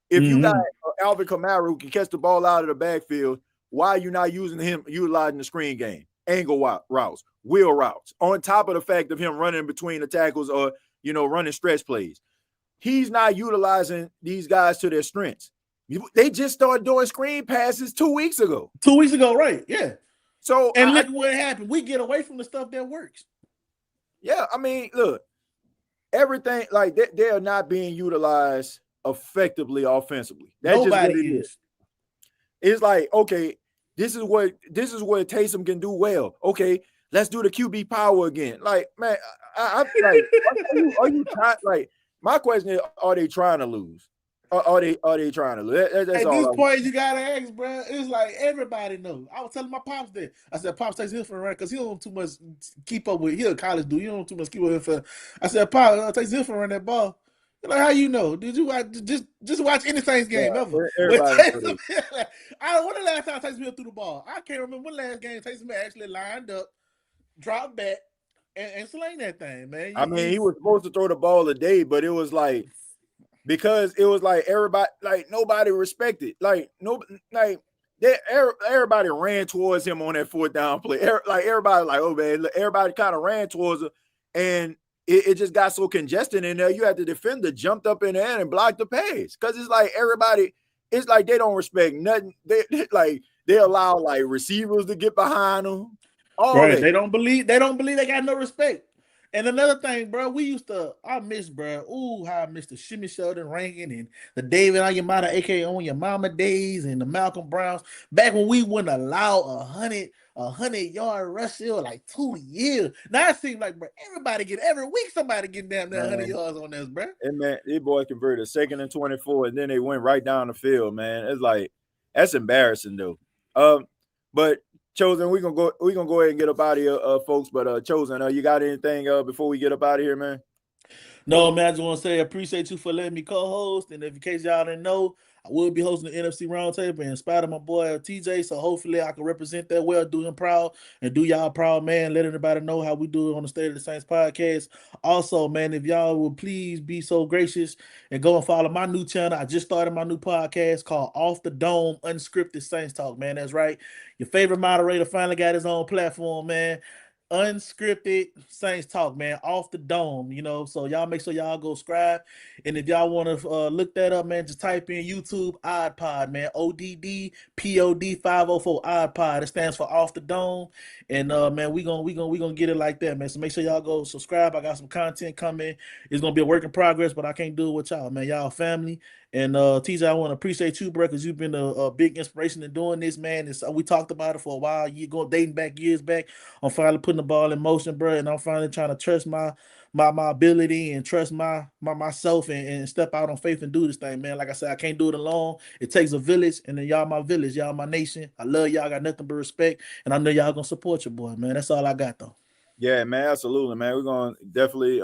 If you got Alvin Kamara who can catch the ball out of the backfield, why are you not using him, utilizing the screen game, angle routes, wheel routes, on top of the fact of him running between the tackles or, you know, running stretch plays? He's not utilizing these guys to their strengths. They just started doing screen passes 2 weeks ago. 2 weeks ago, right? Yeah. So and look what happened. We get away from the stuff that works. Yeah, I mean, look, everything like they are not being utilized effectively offensively. That's Nobody just what it is. It's like, okay, this is what Taysom can do well. Okay, let's do the QB power again. Like, man, I like, are you trying? Like, my question is, are they trying to lose? Are they trying to lose? That's At all this point, you gotta ask, bro. It's like everybody knows. I was telling my pops that. I said, Pops takes Hilford around because he don't too much keep up with. He a college dude. You don't too much keep up with him. I said, Pops takes Hilford around that ball. Like, how you know? Did you watch just watch anything's game ever? I don't know when the last time Taysom Hill threw the ball. I can't remember when the last game Taysom Hill actually lined up, dropped back, and slang that thing, man. I mean, he was supposed to throw the ball a day, but it was like, because it was like everybody, like nobody respected, like everybody ran towards him on that fourth down play. Like everybody, like, oh man, everybody kind of ran towards him, and it just got so congested in there. You had the defender jumped up in there and blocked the pass, because it's like everybody, it's like they don't respect nothing. They allow like receivers to get behind them. Right? They don't believe they got no respect. And another thing, bro, I miss, bro. Ooh, how I miss the Shimmy Sheldon ranking and the David Onyemata, aka On Your Mama days, and the Malcolm Browns. Back when we wouldn't allow a 100-yard rush like 2 years. Now it seems like, bro, every week somebody getting down there 100 yards on this, bro. And man, these boys converted 2nd and 24, and then they went right down the field, man. It's like, that's embarrassing though. But Chosen, we're gonna go ahead and get up out of here, folks. But Chosen, you got anything before we get up out of here, man? No, man, I just want to say I appreciate you for letting me co-host. And if in case y'all didn't know, I will be hosting the NFC Roundtable in spite of my boy TJ. So hopefully I can represent that well, do him proud, and do y'all proud, man. Let everybody know how we do it on the State of the Saints podcast. Also, man, if y'all would please be so gracious and go and follow my new channel. I just started my new podcast called Off the Dome Unscripted Saints Talk, man. That's right. Your favorite moderator finally got his own platform, man. unscripted Saints talk, man, off the dome, you know. So y'all make sure y'all go subscribe, and if y'all want to look that up, man, just type in YouTube Odd Pod, man, ODDPOD 504 Odd Pod. It stands for off the dome, and man, we gonna get it like that, man. So make sure y'all go subscribe. I got some content coming. It's gonna be a work in progress, but I can't do it with y'all, man. Y'all family. And TJ, I want to appreciate you, bro, because you've been a big inspiration in doing this, man. We talked about it for a while. You go dating back years back. I'm finally putting the ball in motion, bro, and I'm finally trying to trust my ability and trust myself and step out on faith and do this thing, man. Like I said, I can't do it alone. It takes a village, and then y'all my village, y'all my nation. I love y'all. Got nothing but respect, and I know y'all gonna support your boy, man. That's all I got, though. Yeah, man, absolutely, man. We're gonna definitely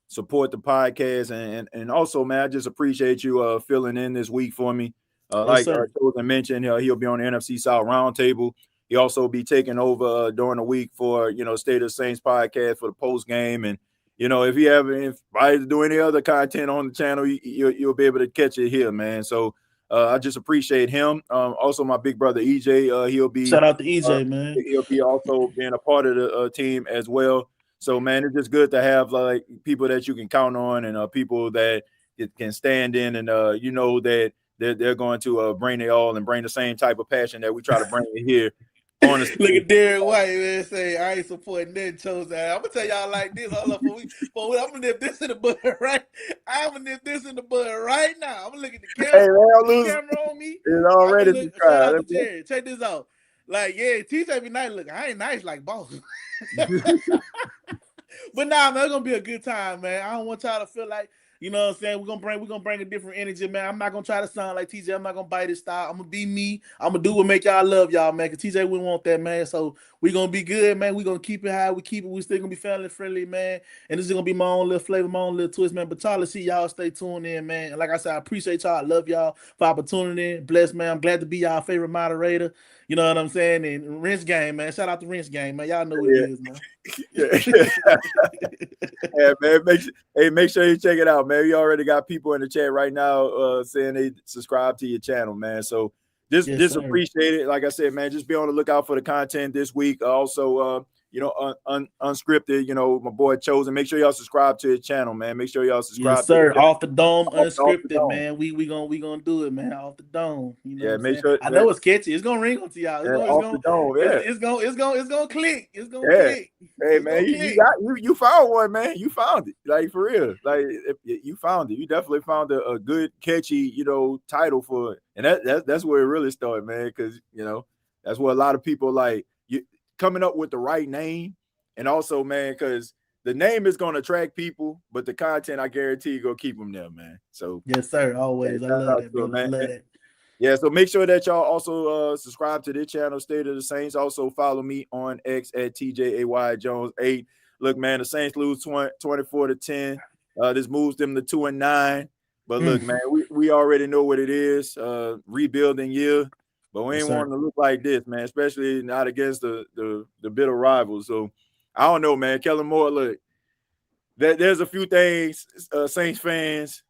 support the podcast, and also, man, I just appreciate you filling in this week for me. Like Chosen mentioned, he'll be on the NFC South Roundtable. He'll also be taking over during the week for State of the Saints podcast for the post game, and if you have to do any other content on the channel, you'll be able to catch it here, man. So I just appreciate him. Also, my big brother EJ, he'll be shout out to EJ, man. He'll be also being a part of the team as well. So, man, it's just good to have like people that you can count on and people that can stand in and that they're going to bring it all and bring the same type of passion that we try to bring here. Honestly. Look at Derek White, man, say I ain't supporting that Chosen. I'm gonna tell y'all like this. Hold up, I'm gonna nip this in the bud right. I'm gonna nip this in the bud right now. I'm gonna look at the camera. Hey, man, the camera on me. It's already shout out to Jerry. Check this out. Like, yeah, TJ be nice. Look, I ain't nice like boss. But nah, man, it's gonna be a good time, man. I don't want y'all to feel like, you know what I'm saying? We're gonna bring a different energy, man. I'm not gonna try to sound like TJ. I'm not gonna bite his style. I'm gonna be me. I'm gonna do what make y'all love y'all, man. Cause TJ wouldn't want that, man. So we're gonna be good, man. We're gonna keep it high. We still gonna be family friendly, man. And this is gonna be my own little flavor, my own little twist, man. But y'all, let's see y'all stay tuned in, man. And like I said, I appreciate y'all. I love y'all for opportunity. Bless, man. I'm glad to be y'all favorite moderator. You know what I'm saying? And Rinse Game, man. Shout out to Rinse Game, man. Y'all know what it is, man. Yeah, man. Make sure you check it out, man. You already got people in the chat right now saying they subscribe to your channel, man. So just appreciate it. Like I said, man, just be on the lookout for the content this week. Also, unscripted, my boy Chosen. Make sure y'all subscribe to his channel, man. Make sure y'all subscribe. Yes, sir. Off the dome, unscripted, man. We gonna do it, man. Off the dome. You know, make sure. I know it's catchy. It's gonna ring onto y'all. It's gonna click. It's gonna click. Hey, man, you found one, man. You found it, like for real. Like you found it. You definitely found a good, catchy, title for it, and that's where it really started, man. Because that's where a lot of people like you coming up with the right name, and also, man, because the name is going to attract people, but the content, I guarantee, you gonna keep them there, man. So yes, sir. Always, I love that, bro. I love that. Yeah, so make sure that y'all also subscribe to this channel, State of the Saints. Also follow me on X at TJAYJones8. Look, man, the Saints lose 24-10. This moves them to 2-9. But look, man, we already know what it is. Rebuilding year. But we ain't wanting to look like this, man, especially not against the bitter rivals. So I don't know, man. Kellen Moore, look, there's a few things Saints fans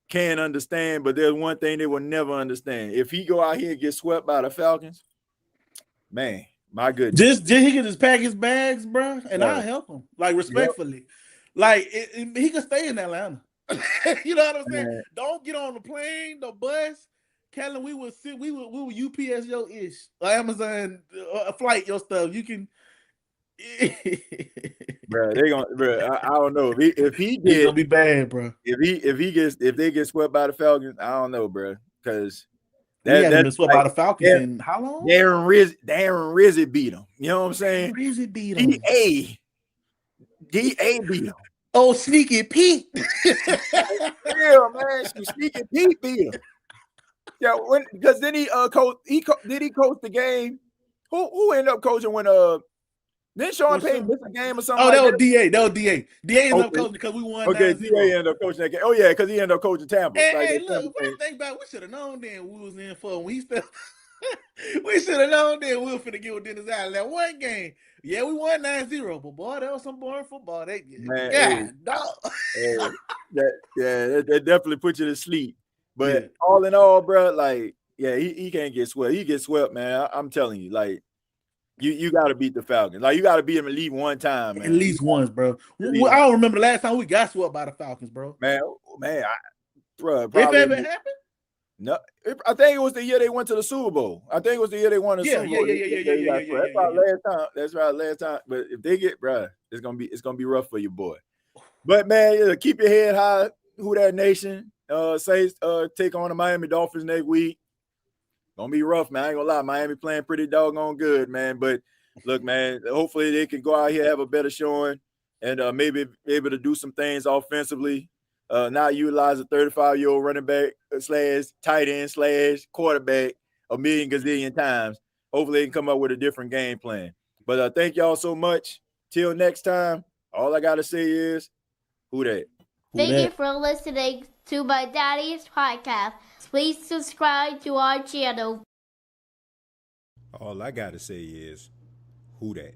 can't understand, but there's one thing they will never understand. If he go out here and get swept by the Falcons, man, my goodness. Just he can just pack his bags, bro, and I'll help him, like, respectfully. Yep. Like, he can stay in Atlanta. You know what I'm saying? Man. Don't get on the plane, the bus. Kellen, we will UPS your ish, or Amazon a flight your stuff. You can. Bro, I don't know if he it's gonna be bad, bro. If they get swept by the Falcons, I don't know, bro, because that's been swept by the Falcons in how long? Darren Rizzi beat him. You know what I'm saying? Rizzi beat him. DA beat him. Oh, Sneaky Pete. Yeah, man, Sneaky Pete beat him. Yeah, because then he coach the game? Who ended up coaching when Then Sean Payton missed a game or something. Oh, that was DA. That was DA. DA ended up coaching because we won. Okay, DA ended up coaching that game. Oh yeah, because he ended up coaching Tampa. Hey, look, first thing about, we should have known then we was in for we still. We should have known then we were finna get with Dennis Allen that one game. Yeah, we won 9-0, but boy, that was some boring football. That definitely put you to sleep. But all in all, bro, like, yeah, he can't get swept. He gets swept, man. I'm telling you, like, You got to beat the Falcons. Like, you got to beat them at least one time, man. At least once, bro. least I don't remember the last time we got swept by the Falcons, bro. Man, bro, If probably. ever happened? No, I think it was the year they went to the Super Bowl. I think it was the year they won the Super Bowl. That's probably last time. That's right, last time. But if they get, bro, it's gonna be rough for your boy. But man, keep your head high. Who that nation? Take on the Miami Dolphins next week. Gonna be rough, man. I ain't gonna lie. Miami playing pretty doggone good, man. But look, man, hopefully they can go out here, have a better showing, and maybe be able to do some things offensively. Not utilize a 35-year-old running back / tight end / quarterback a million gazillion times. Hopefully they can come up with a different game plan. But thank y'all so much. Till next time, all I gotta say is, who that? Thank you for listening to my daddy's podcast. Please subscribe to our channel. All I gotta say is, who that?